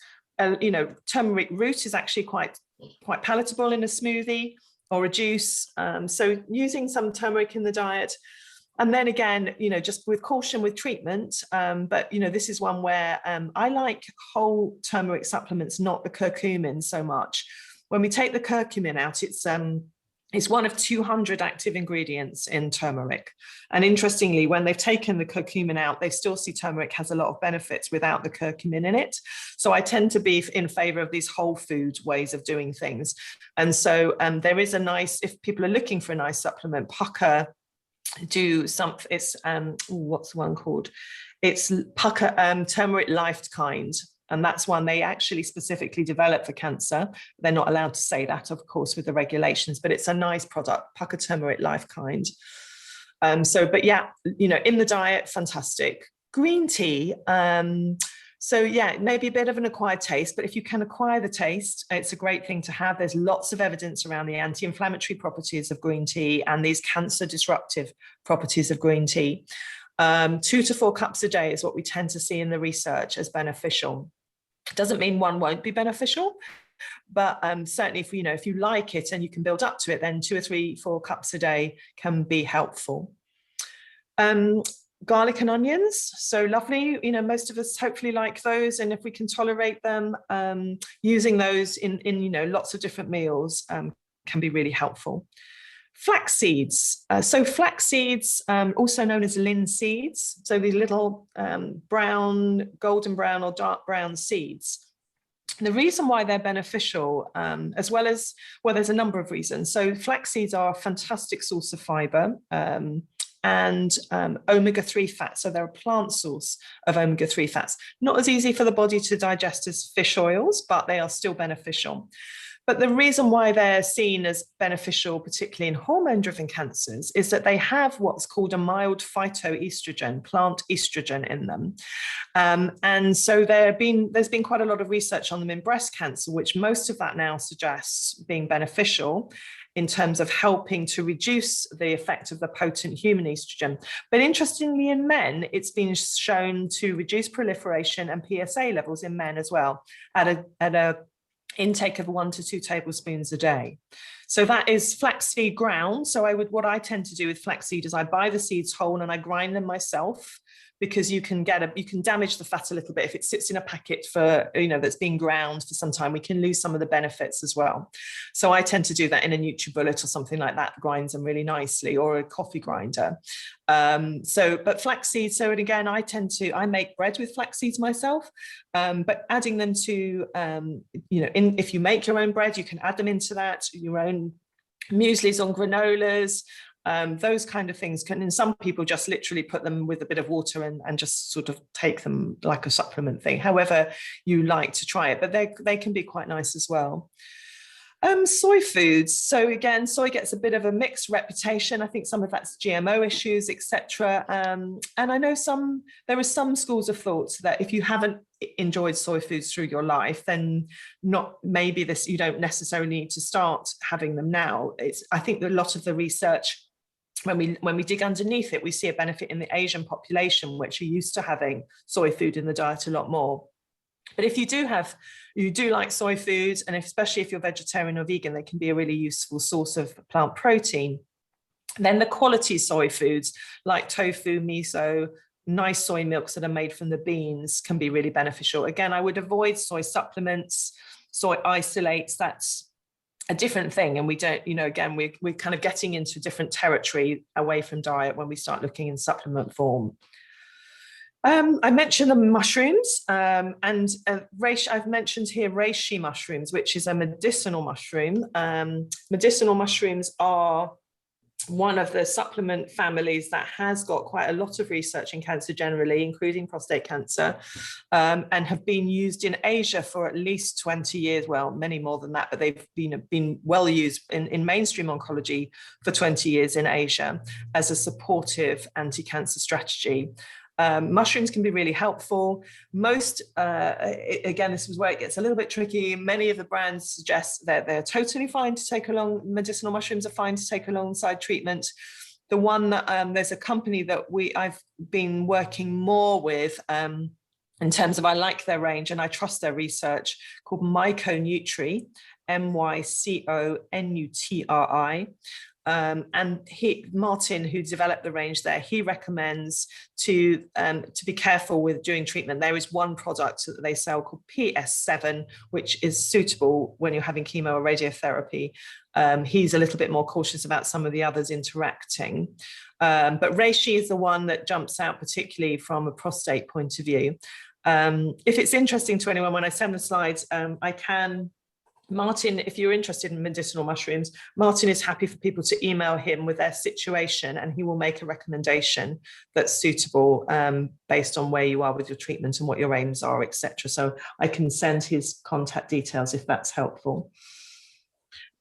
turmeric root is actually quite palatable in a smoothie or a juice. So using some turmeric in the diet. And then again, just with caution with treatment, but this is one where I like whole turmeric supplements, not the curcumin so much. When we take the curcumin out, it's one of 200 active ingredients in turmeric. And interestingly, when they've taken the curcumin out, they still see turmeric has a lot of benefits without the curcumin in it. So I tend to be in favor of these whole food ways of doing things. And so there is a nice, if people are looking for a nice supplement, Pucker do something, it's, what's the one called? It's Pucker Turmeric Life Kind. And that's one they actually specifically developed for cancer. They're not allowed to say that, of course, with the regulations, but it's a nice product, Pucker Turmeric Life Kind. But yeah, in the diet, fantastic. Green tea. So yeah, maybe a bit of an acquired taste, but if you can acquire the taste, it's a great thing to have. There's lots of evidence around the anti-inflammatory properties of green tea and these cancer disruptive properties of green tea. 2 to 4 cups a day is what we tend to see in the research as beneficial. Doesn't mean one won't be beneficial, but certainly if you like it and you can build up to it, then 2 or 3, 4 cups a day can be helpful. Garlic and onions, so lovely. Most of us hopefully like those, and if we can tolerate them, using those in lots of different meals can be really helpful. Flax seeds. So flax seeds, also known as linseeds. So these little brown, golden brown or dark brown seeds. The reason why they're beneficial, as well as, well, there's a number of reasons. So flax seeds are a fantastic source of fiber and omega-3 fats. So they're a plant source of omega-3 fats. Not as easy for the body to digest as fish oils, but they are still beneficial. But the reason why they're seen as beneficial, particularly in hormone-driven cancers, is that they have what's called a mild phytoestrogen, plant estrogen in them. And so there's been quite a lot of research on them in breast cancer, which most of that now suggests being beneficial in terms of helping to reduce the effect of the potent human estrogen. But interestingly, in men, it's been shown to reduce proliferation and PSA levels in men as well at a intake of 1 to 2 tablespoons a day. So that is flaxseed ground. So what I tend to do with flaxseed is I buy the seeds whole and I grind them myself, because you can damage the fat a little bit if it sits in a packet for, that's been ground for some time. We can lose some of the benefits as well. So I tend to do that in a NutriBullet or something like that, grinds them really nicely, or a coffee grinder. But flaxseed, so again, I make bread with flax seeds myself, but adding them to, if you make your own bread, you can add them into that, your own mueslis on granolas, those kind of things and some people just literally put them with a bit of water and just sort of take them like a supplement thing, however you like to try it, but they can be quite nice as well. Soy foods. So again, soy gets a bit of a mixed reputation. I think some of that's GMO issues, etc. And I know there are some schools of thought that if you haven't enjoyed soy foods through your life, then you don't necessarily need to start having them now. I think that a lot of the research, when we dig underneath it, we see a benefit in the Asian population, which are used to having soy food in the diet a lot more. But if you do like soy foods, and especially if you're vegetarian or vegan, they can be a really useful source of plant protein. Then the quality soy foods like tofu, miso, nice soy milks that are made from the beans can be really beneficial. Again, I would avoid soy supplements, soy isolates. That's a different thing. And we don't, again, we're kind of getting into different territory away from diet when we start looking in supplement form. I mentioned the mushrooms, and I've mentioned here reishi mushrooms, which is a medicinal mushroom. Medicinal mushrooms are one of the supplement families that has got quite a lot of research in cancer generally, including prostate cancer, and have been used in Asia for at least 20 years, well, many more than that, but they've been well used in mainstream oncology for 20 years in Asia as a supportive anti-cancer strategy. Mushrooms can be really helpful. Again, this is where it gets a little bit tricky. Many of the brands suggest that they're totally fine to take along, medicinal mushrooms are fine to take alongside treatment. The one that there's a company that I've been working more with in terms of I like their range and I trust their research, called Myconutri, MYCONUTRI. And Martin, who developed the range there, he recommends to be careful with doing treatment. There is one product that they sell called PS7, which is suitable when you're having chemo or radiotherapy. He's a little bit more cautious about some of the others interacting. But reishi is the one that jumps out, particularly from a prostate point of view. If it's interesting to anyone, when I send the slides, Martin, if you're interested in medicinal mushrooms, Martin is happy for people to email him with their situation and he will make a recommendation that's suitable based on where you are with your treatment and what your aims are, etc. So I can send his contact details if that's helpful.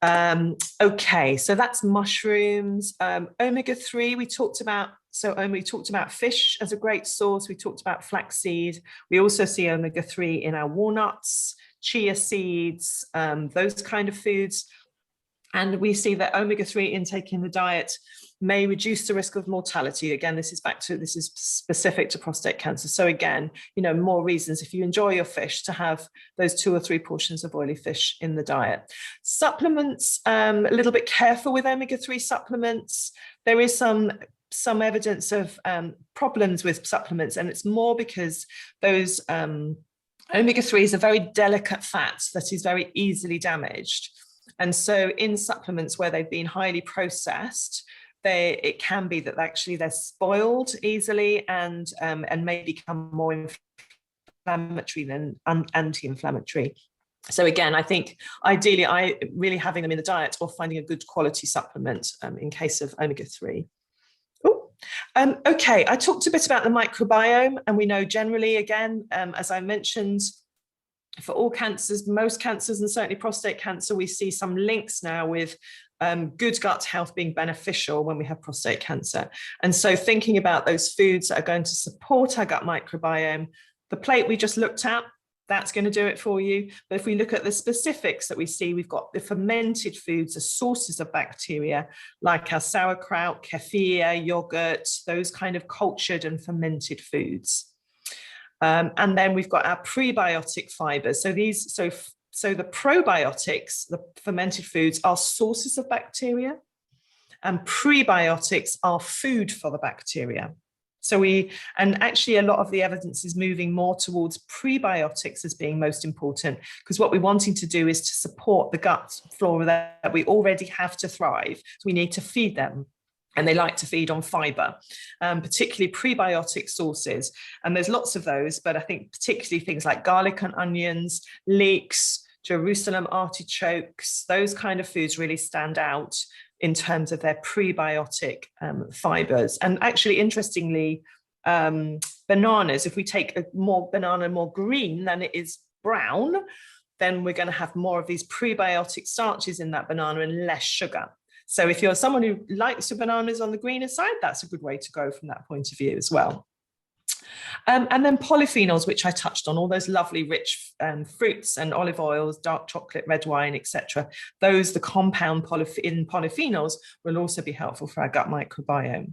Okay, so that's mushrooms. Omega3 we talked about. So we talked about fish as a great source. We talked about flaxseed. We also see omega-3 in our walnuts, chia seeds, those kind of foods. And we see that omega-3 intake in the diet may reduce the risk of mortality. Again, this is specific to prostate cancer. So again, more reasons if you enjoy your fish to have those 2 or 3 portions of oily fish in the diet. Supplements, a little bit careful with omega-3 supplements. There is some evidence of problems with supplements, and it's more because those omega-3s are very delicate fats that is very easily damaged. And so in supplements where they've been highly processed, it can be that actually they're spoiled easily and may become more inflammatory than anti-inflammatory. So again, I think ideally really having them in the diet or finding a good quality supplement in case of omega-3. Okay, I talked a bit about the microbiome, and we know generally, again, as I mentioned, for all cancers, most cancers, and certainly prostate cancer, we see some links now with good gut health being beneficial when we have prostate cancer. And so thinking about those foods that are going to support our gut microbiome, the plate we just looked at, that's going to do it for you. But if we look at the specifics that we see, we've got the fermented foods, the sources of bacteria, like our sauerkraut, kefir, yogurt, those kind of cultured and fermented foods. And then we've got our prebiotic fibers. So the probiotics, the fermented foods, are sources of bacteria, and prebiotics are food for the bacteria. And actually a lot of the evidence is moving more towards prebiotics as being most important, because what we're wanting to do is to support the gut flora that we already have to thrive. So we need to feed them. And they like to feed on fiber, particularly prebiotic sources. And there's lots of those, but I think particularly things like garlic and onions, leeks, Jerusalem artichokes, those kind of foods really stand out in terms of their prebiotic fibers. And actually, interestingly, bananas, if we take banana more green than it is brown, then we're going to have more of these prebiotic starches in that banana and less sugar. So if you're someone who likes your bananas on the greener side, that's a good way to go from that point of view as well. And then polyphenols, which I touched on, all those lovely rich fruits and olive oils, dark chocolate, red wine, etc. The compound in polyphenols will also be helpful for our gut microbiome.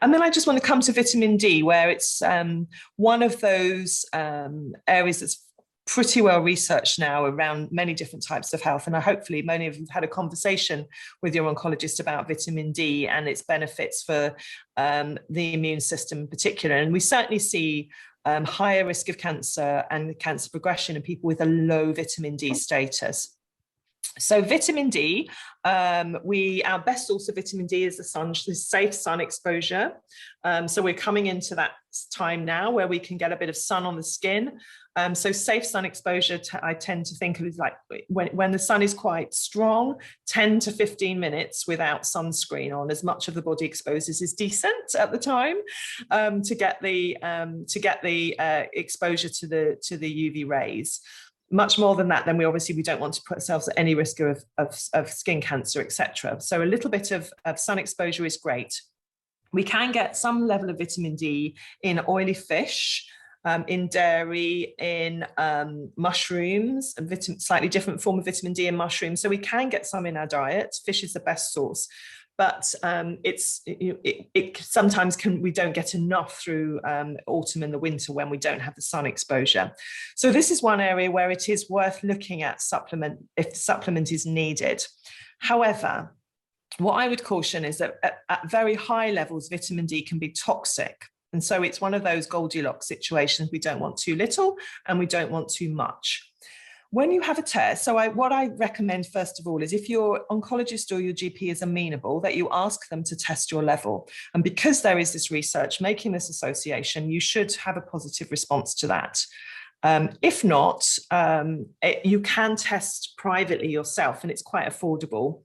And then I just want to come to vitamin D, where it's one of those areas that's pretty well researched now around many different types of health. And hopefully many of you have had a conversation with your oncologist about vitamin D and its benefits for the immune system in particular. And we certainly see higher risk of cancer and cancer progression in people with a low vitamin D status. So vitamin D, our best source of vitamin D is the sun, the safe sun exposure. So we're coming into that time now where we can get a bit of sun on the skin. So safe sun exposure, I tend to think of as like when the sun is quite strong, 10 to 15 minutes without sunscreen on, as much of the body exposed as is decent at the time, to get the exposure to the UV rays. Much more than that, then we don't want to put ourselves at any risk of skin cancer, etc. So a little bit of sun exposure is great. We can get some level of vitamin D in oily fish, in dairy, in mushrooms, slightly different form of vitamin D in mushrooms. So we can get some in our diet. Fish is the best source. But sometimes we don't get enough through autumn and the winter when we don't have the sun exposure. So this is one area where it is worth looking at supplement if the supplement is needed. However, what I would caution is that at very high levels, vitamin D can be toxic. And so it's one of those Goldilocks situations. We don't want too little and we don't want too much. When you have a test, what I recommend first of all is if your oncologist or your GP is amenable, that you ask them to test your level. And because there is this research making this association, you should have a positive response to that. If not, you can test privately yourself and it's quite affordable.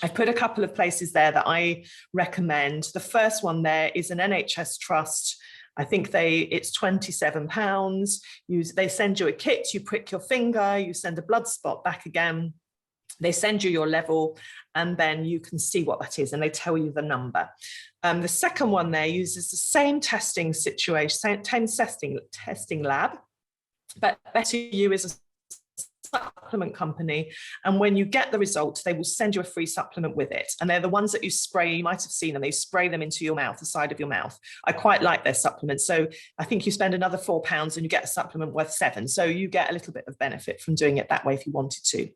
I've put a couple of places there that I recommend. The first one there is an NHS trust. I think it's £27. They send you a kit, you prick your finger, you send a blood spot back again. They send you your level and then you can see what that is and they tell you the number. The second one there uses the same testing situation, same testing lab, but Better You is a supplement company, and when you get the results they will send you a free supplement with it, and they're the ones that you spray. You might have seen them, they spray them into your mouth, the side of your mouth. I quite like their supplements, so I think you spend another £4 and you get a supplement worth £7, so you get a little bit of benefit from doing it that way if you wanted to.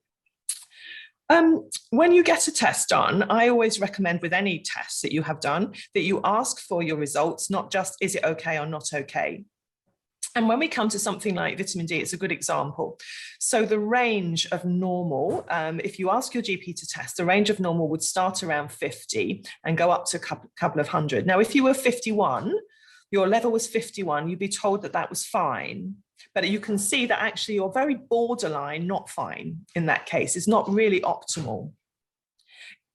When you get a test done, I always recommend with any tests that you have done that you ask for your results, not just is it okay or not okay. And when we come to something like vitamin D, it's a good example. So the range of normal, if you ask your GP to test, the range of normal would start around 50 and go up to a couple of hundred. Now, if you were 51, your level was 51, you'd be told that that was fine. But you can see that actually you're very borderline not fine in that case. It's not really optimal.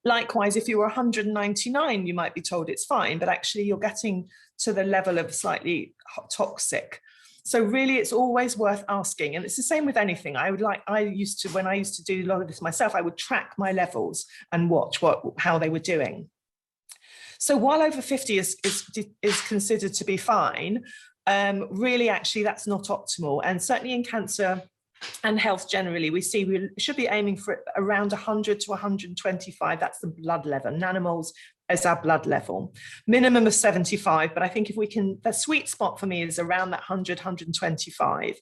Likewise, if you were 199, you might be told it's fine, but actually you're getting to the level of slightly toxic. So really, it's always worth asking. And it's the same with anything. When I used to do a lot of this myself, I would track my levels and watch how they were doing. So while over 50 is considered to be fine, really, actually, that's not optimal. And certainly in cancer and health generally, we should be aiming for around 100 to 125. That's the blood level. Nanomoles as our blood level. Minimum of 75, but I think the sweet spot for me is around that 100, 125.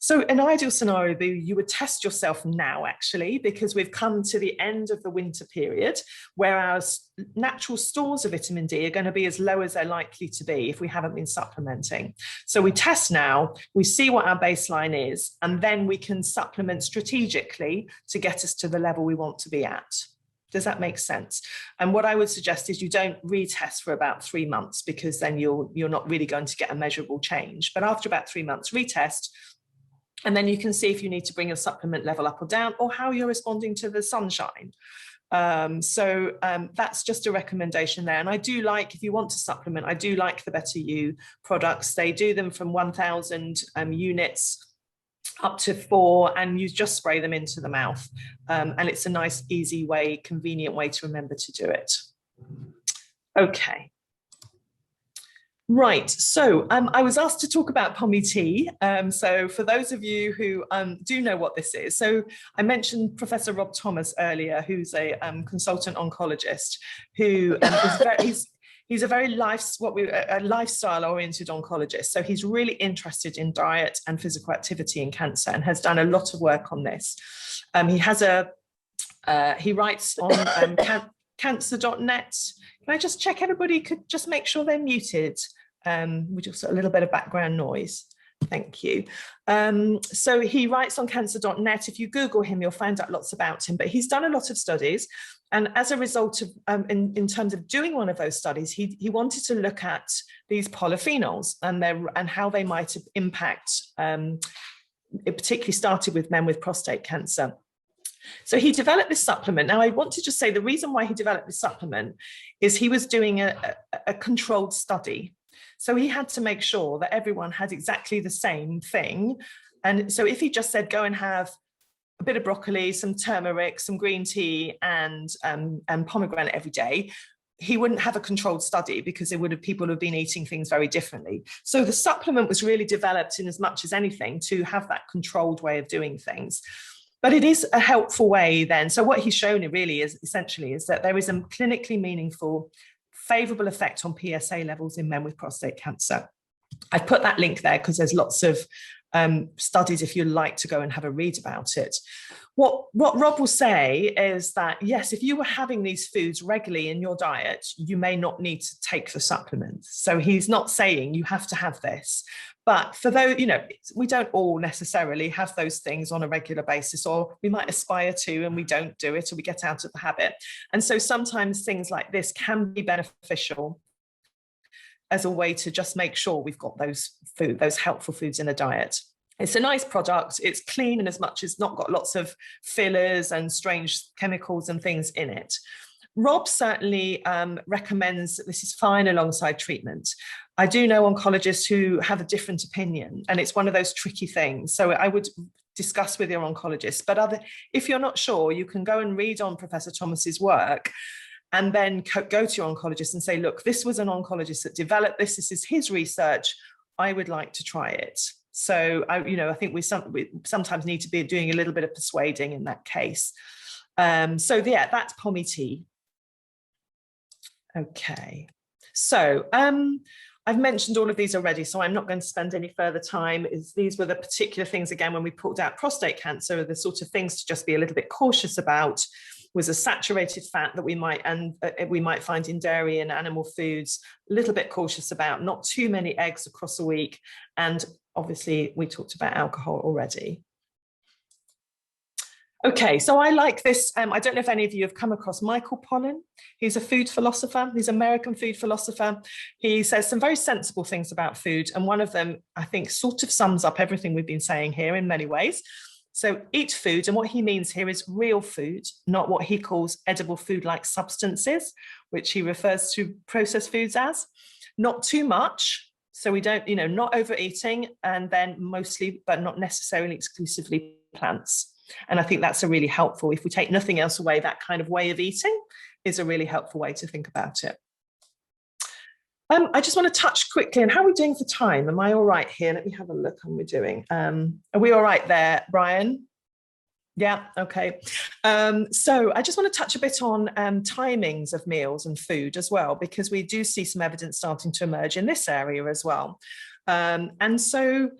So an ideal scenario would be you would test yourself now, actually, because we've come to the end of the winter period where our natural stores of vitamin D are going to be as low as they're likely to be if we haven't been supplementing. So we test now, we see what our baseline is, and then we can supplement strategically to get us to the level we want to be at. Does that make sense? And what I would suggest is you don't retest for about 3 months, because then you're not really going to get a measurable change. But after about 3 months, retest, and then you can see if you need to bring your supplement level up or down, or how you're responding to the sunshine. That's just a recommendation there. And I do like, if you want to supplement, I do like the Better You products. They do them from 1,000 units up to 4, and you just spray them into the mouth. And it's a nice, easy way, convenient way to remember to do it. Okay. Right, so I was asked to talk about POME-T. So for those of you who do know what this is, so I mentioned Professor Rob Thomas earlier, who's a consultant oncologist, who he's a very lifestyle-oriented oncologist. So he's really interested in diet and physical activity in cancer, and has done a lot of work on this. He writes on cancer.net. Can I just check everybody could just make sure they're muted? We just a little bit of background noise. Thank you. So he writes on cancer.net. If you Google him, you'll find out lots about him, but he's done a lot of studies. And as a result of, in terms of doing one of those studies, he wanted to look at these polyphenols and how they might impact, it particularly started with men with prostate cancer. So he developed this supplement. Now, I want to just say the reason why he developed this supplement is he was doing a controlled study. So he had to make sure that everyone had exactly the same thing. And so if he just said, go and have a bit of broccoli, some turmeric, some green tea, and pomegranate every day, he wouldn't have a controlled study, because people would have been eating things very differently. So the supplement was really developed in as much as anything to have that controlled way of doing things. But it is a helpful way then. So what he's shown it really is essentially is that there is a clinically meaningful, favorable effect on PSA levels in men with prostate cancer. I've put that link there because there's lots of studies if you'd like to go and have a read about it. What Rob will say is that, yes, if you were having these foods regularly in your diet, you may not need to take the supplement. So he's not saying you have to have this. But for those, we don't all necessarily have those things on a regular basis, or we might aspire to and we don't do it, or we get out of the habit. And so sometimes things like this can be beneficial as a way to just make sure we've got those helpful foods in the diet. It's a nice product. It's clean, and as much as not got lots of fillers and strange chemicals and things in it. Rob certainly recommends that this is fine alongside treatment. I do know oncologists who have a different opinion, and it's one of those tricky things. So I would discuss with your oncologist, but if you're not sure, you can go and read on Professor Thomas's work, and then go to your oncologist and say, look, this was an oncologist that developed this. This is his research. I would like to try it. So I think we sometimes need to be doing a little bit of persuading in that case. So yeah, that's POME-T. Okay, so I've mentioned all of these already, so I'm not going to spend any further time. These were the particular things, again, when we pulled out prostate cancer, the sort of things to just be a little bit cautious about was a saturated fat that we might find in dairy and animal foods, a little bit cautious about, not too many eggs across a week, and obviously we talked about alcohol already. Okay, so I like this. I don't know if any of you have come across Michael Pollan. He's a food philosopher. He's an American food philosopher. He says some very sensible things about food. And one of them, I think, sort of sums up everything we've been saying here in many ways. So eat food. And what he means here is real food, not what he calls edible food-like substances, which he refers to processed foods as. Not too much. So we don't, not overeating, and then mostly, but not necessarily exclusively plants. And I think that's a really helpful, if we take nothing else away, that kind of way of eating is a really helpful way to think about it. I just want to touch quickly on how we're doing for time. Am I all right here? Let me have a look on we're doing. Are we all right there, Brian? Yeah, okay. So I just want to touch a bit on timings of meals and food as well, because we do see some evidence starting to emerge in this area as well. And so,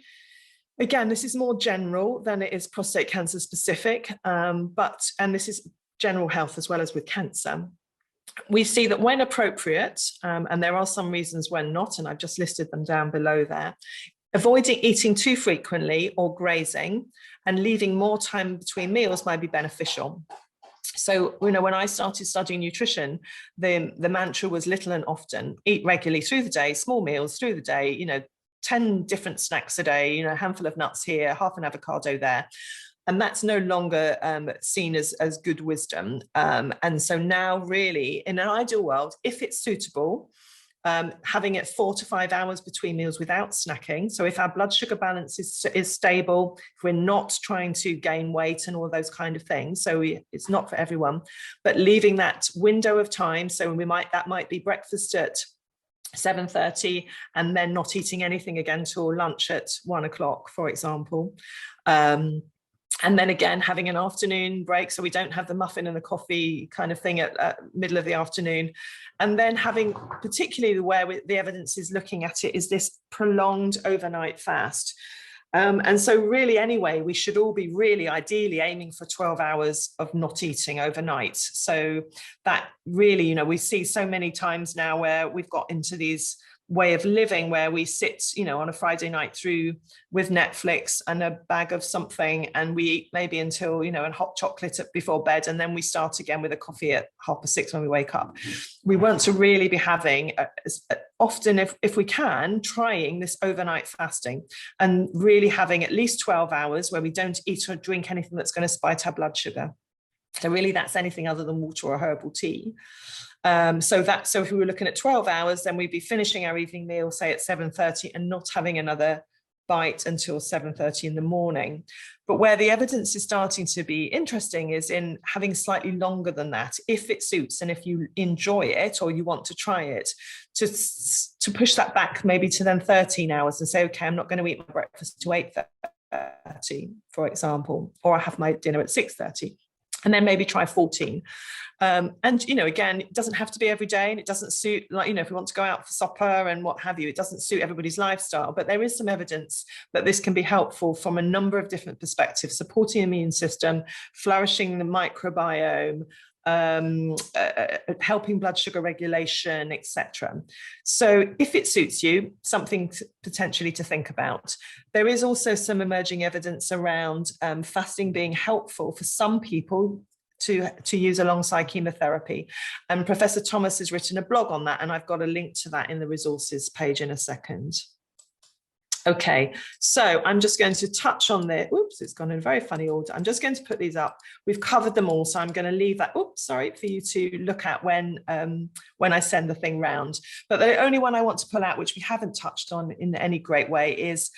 again, this is more general than it is prostate cancer specific, and this is general health as well as with cancer. We see that when appropriate, and there are some reasons when not, and I've just listed them down below there, avoiding eating too frequently or grazing and leaving more time between meals might be beneficial. So, when I started studying nutrition, the mantra was little and often, eat regularly through the day, small meals through the day, 10 different snacks a day, a handful of nuts here, half an avocado there. And that's no longer seen as good wisdom. And so now really, in an ideal world, if it's suitable, having it 4 to 5 hours between meals without snacking. So if our blood sugar balance is stable, if we're not trying to gain weight and all those kind of things, so it's not for everyone, but leaving that window of time. So that might be breakfast at 7:30 and then not eating anything again till lunch at 1 o'clock, for example. And then again, having an afternoon break, so we don't have the muffin and the coffee kind of thing at middle of the afternoon. And then having, particularly where the evidence is looking at it, is this prolonged overnight fast. And so really, anyway, we should all be really ideally aiming for 12 hours of not eating overnight. So that really, we see so many times now where we've got into these way of living where we sit, on a Friday night through with Netflix and a bag of something, and we eat maybe until, and hot chocolate before bed, and then we start again with a coffee at 6:30 when we wake up. We want to really be having, often if we can, trying this overnight fasting and really having at least 12 hours where we don't eat or drink anything that's going to spike our blood sugar. So really that's anything other than water or herbal tea. So if we were looking at 12 hours, then we'd be finishing our evening meal, say at 7:30, and not having another bite until 7:30 in the morning. But where the evidence is starting to be interesting is in having slightly longer than that, if it suits and if you enjoy it or you want to try it, to push that back maybe to then 13 hours and say, okay, I'm not going to eat my breakfast till 8:30, for example, or I have my dinner at 6:30. And then maybe try 14. And, again, it doesn't have to be every day, and it doesn't suit, if we want to go out for supper and what have you, it doesn't suit everybody's lifestyle. But there is some evidence that this can be helpful from a number of different perspectives, supporting the immune system, flourishing the microbiome, helping blood sugar regulation, etc. So if it suits you, something potentially to think about. There is also some emerging evidence around fasting being helpful for some people to use alongside chemotherapy. And Professor Thomas has written a blog on that, and I've got a link to that in the resources page in a second. Okay, so I'm just going to touch on the, oops, it's gone in a very funny order. I'm just going to put these up. We've covered them all, so I'm going to leave that, for you to look at when I send the thing round. But the only one I want to pull out, which we haven't touched on in any great way, is,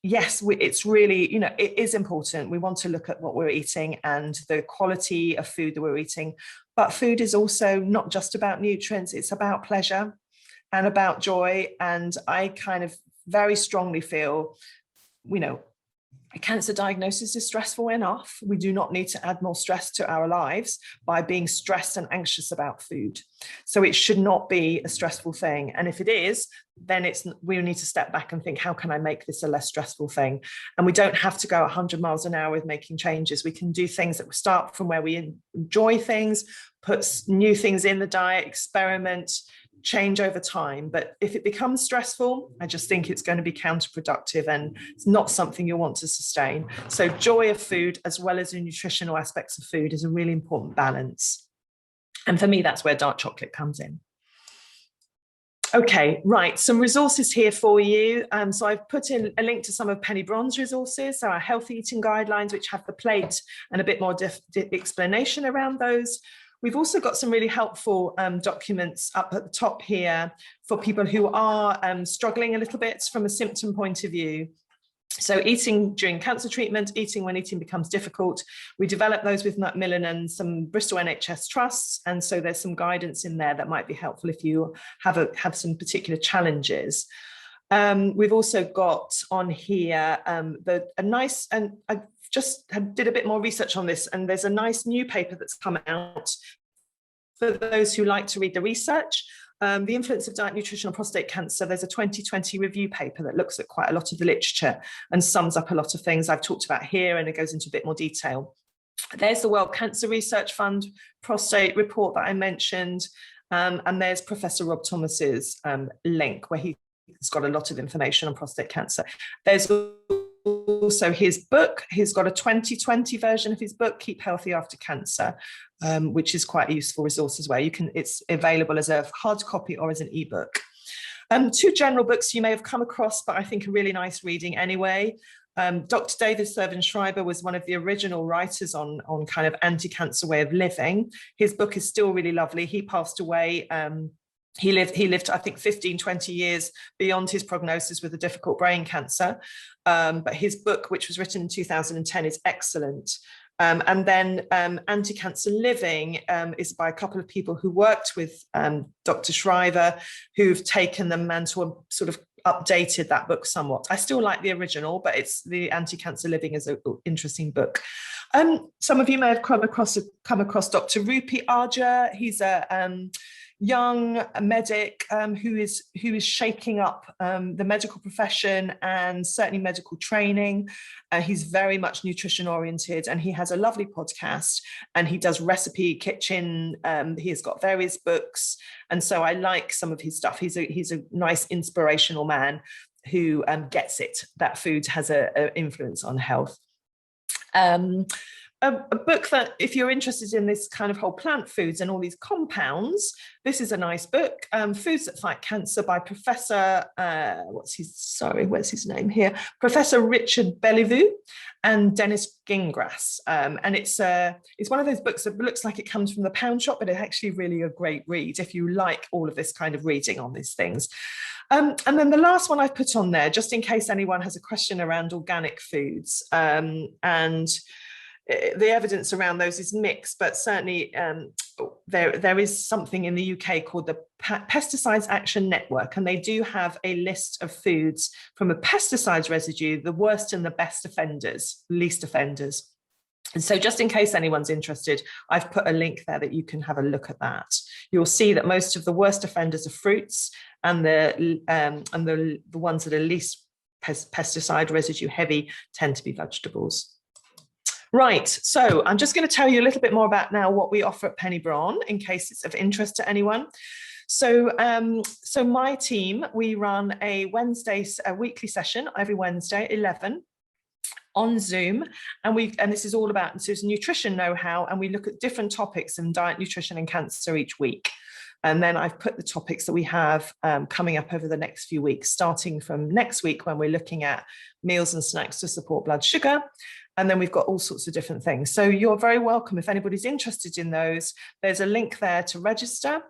yes, it's really, it is important. We want to look at what we're eating and the quality of food that we're eating. But food is also not just about nutrients, it's about pleasure and about joy. And I kind of very strongly feel, a cancer diagnosis is stressful enough. We do not need to add more stress to our lives by being stressed and anxious about food. So it should not be a stressful thing. And if it is, then we need to step back and think, how can I make this a less stressful thing? And we don't have to go 100 miles an hour with making changes. We can do things that start from where we enjoy things, put new things in the diet, experiment, change over time. But if it becomes stressful, I just think it's going to be counterproductive and it's not something you'll want to sustain. So joy of food as well as the nutritional aspects of food is a really important balance. And for me, that's where dark chocolate comes in. Okay, right, some resources here for you. So I've put in a link to some of Penny Brohn's resources, so our healthy eating guidelines, which have the plate and a bit more explanation around those. We've also got some really helpful documents up at the top here for people who are struggling a little bit from a symptom point of view. So eating during cancer treatment, eating when eating becomes difficult. We developed those with Macmillan and some Bristol NHS trusts. And so there's some guidance in there that might be helpful if you have some particular challenges. We've also got on here a nice, and I just did a bit more research on this, and there's a nice new paper that's come out for those who like to read the research. The influence of diet, nutrition on prostate cancer. There's a 2020 review paper that looks at quite a lot of the literature and sums up a lot of things I've talked about here, and it goes into a bit more detail. There's the World Cancer Research Fund prostate report that I mentioned, and there's Professor Rob Thomas's link where he's got a lot of information on prostate cancer. There's also his book. He's got a 2020 version of his book, Keep Healthy After Cancer, which is quite a useful resource as well. It's available as a hard copy or as an ebook. Two general books you may have come across, but I think are really nice reading anyway. Dr. David Servan-Schreiber was one of the original writers on kind of anti-cancer way of living. His book is still really lovely. He passed away. He lived, I think, 15, 20 years beyond his prognosis with a difficult brain cancer. But his book, which was written in 2010, is excellent. And then Anti-Cancer Living is by a couple of people who worked with Dr. Schreiber, who've taken the mantle and sort of updated that book somewhat. I still like the original, but it's the Anti-Cancer Living is an interesting book. Some of you may have come across Dr. Rupi Arja. He's a young medic who is shaking up the medical profession and certainly medical training. He's very much nutrition oriented, and he has a lovely podcast, and he does recipe kitchen. He has got various books, and so I like some of his stuff. He's a nice inspirational man who gets it that food has an influence on health. A book that, if you're interested in this kind of whole plant foods and all these compounds, this is a nice book, Foods That Fight Cancer by Professor, what's his name here? Professor Richard Belliveau and Dennis Gingras. And it's one of those books that looks like it comes from the pound shop, but it's actually really a great read if you like all of this kind of reading on these things. And then the last one I've put on there, just in case anyone has a question around organic foods, and the evidence around those is mixed, but certainly there is something in the UK called the Pesticides Action Network, and they do have a list of foods from a pesticides residue, the worst and the best offenders, least offenders. And so just in case anyone's interested, I've put a link there that you can have a look at that. You'll see that most of the worst offenders are fruits, and the ones that are least pesticide residue heavy tend to be vegetables. Right, so I'm just going to tell you a little bit more about now what we offer at Penny Brohn in case it's of interest to anyone. So, my team, we run a weekly session every Wednesday at 11 on Zoom, and this is all about nutrition know-how, and we look at different topics in diet, nutrition, and cancer each week. And then I've put the topics that we have coming up over the next few weeks, starting from next week when we're looking at meals and snacks to support blood sugar. And then we've got all sorts of different things. So you're very welcome. If anybody's interested in those, there's a link there to register.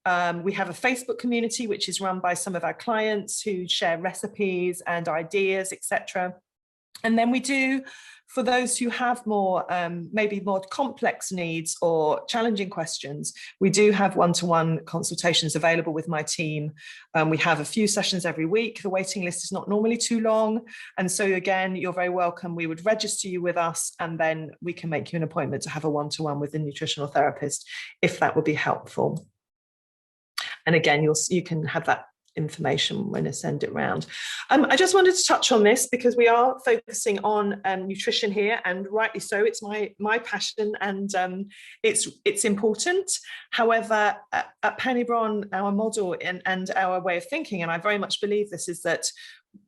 We have a Facebook community, which is run by some of our clients who share recipes and ideas, etc. And then we do, for those who have more, maybe more complex needs or challenging questions, we do have one-to-one consultations available with my team. We have a few sessions every week. The waiting list is not normally too long. And so again, you're very welcome. We would register you with us, and then we can make you an appointment to have a one-to-one with a nutritional therapist, if that would be helpful. And again, you can have that information when I send it around. I just wanted to touch on this because we are focusing on nutrition here, and rightly so. It's my passion, and it's important. However, at Penny Brohn, our model and our way of thinking, and I very much believe this, is that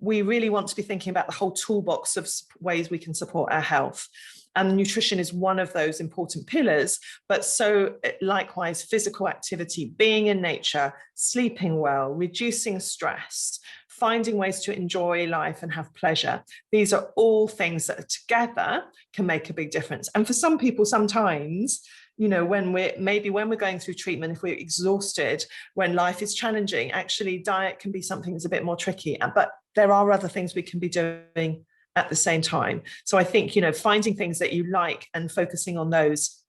we really want to be thinking about the whole toolbox of ways we can support our health. And nutrition is one of those important pillars, but so likewise, physical activity, being in nature, sleeping well, reducing stress, finding ways to enjoy life and have pleasure. These are all things that together can make a big difference. And for some people, sometimes you know, when we're going through treatment, if we're exhausted, when life is challenging, actually diet can be something that's a bit more tricky, but there are other things we can be doing at the same time. So I think, you know, finding things that you like and focusing on those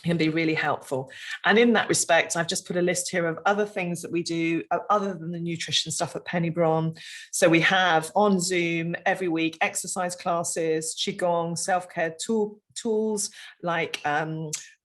can be really helpful. And in that respect, I've just put a list here of other things that we do other than the nutrition stuff at Penny Brohn. So we have on Zoom every week exercise classes, qigong, self-care tools like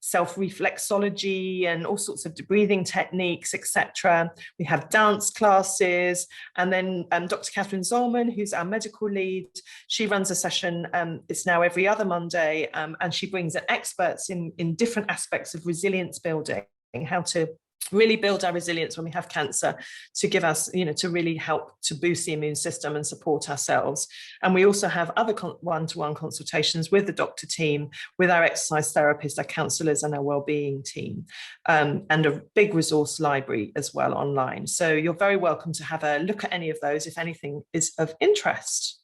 self-reflexology and all sorts of breathing techniques, etc. We have dance classes, and then Dr. Catherine Zollman, who's our medical lead, she runs a session, it's now every other Monday, and she brings in experts in different aspects of resilience building, how to really build our resilience when we have cancer, to give us, you know, to really help to boost the immune system and support ourselves. And we also have other one-to-one consultations with the doctor team, with our exercise therapists, our counsellors, and our wellbeing team, and a big resource library as well online. So you're very welcome to have a look at any of those if anything is of interest.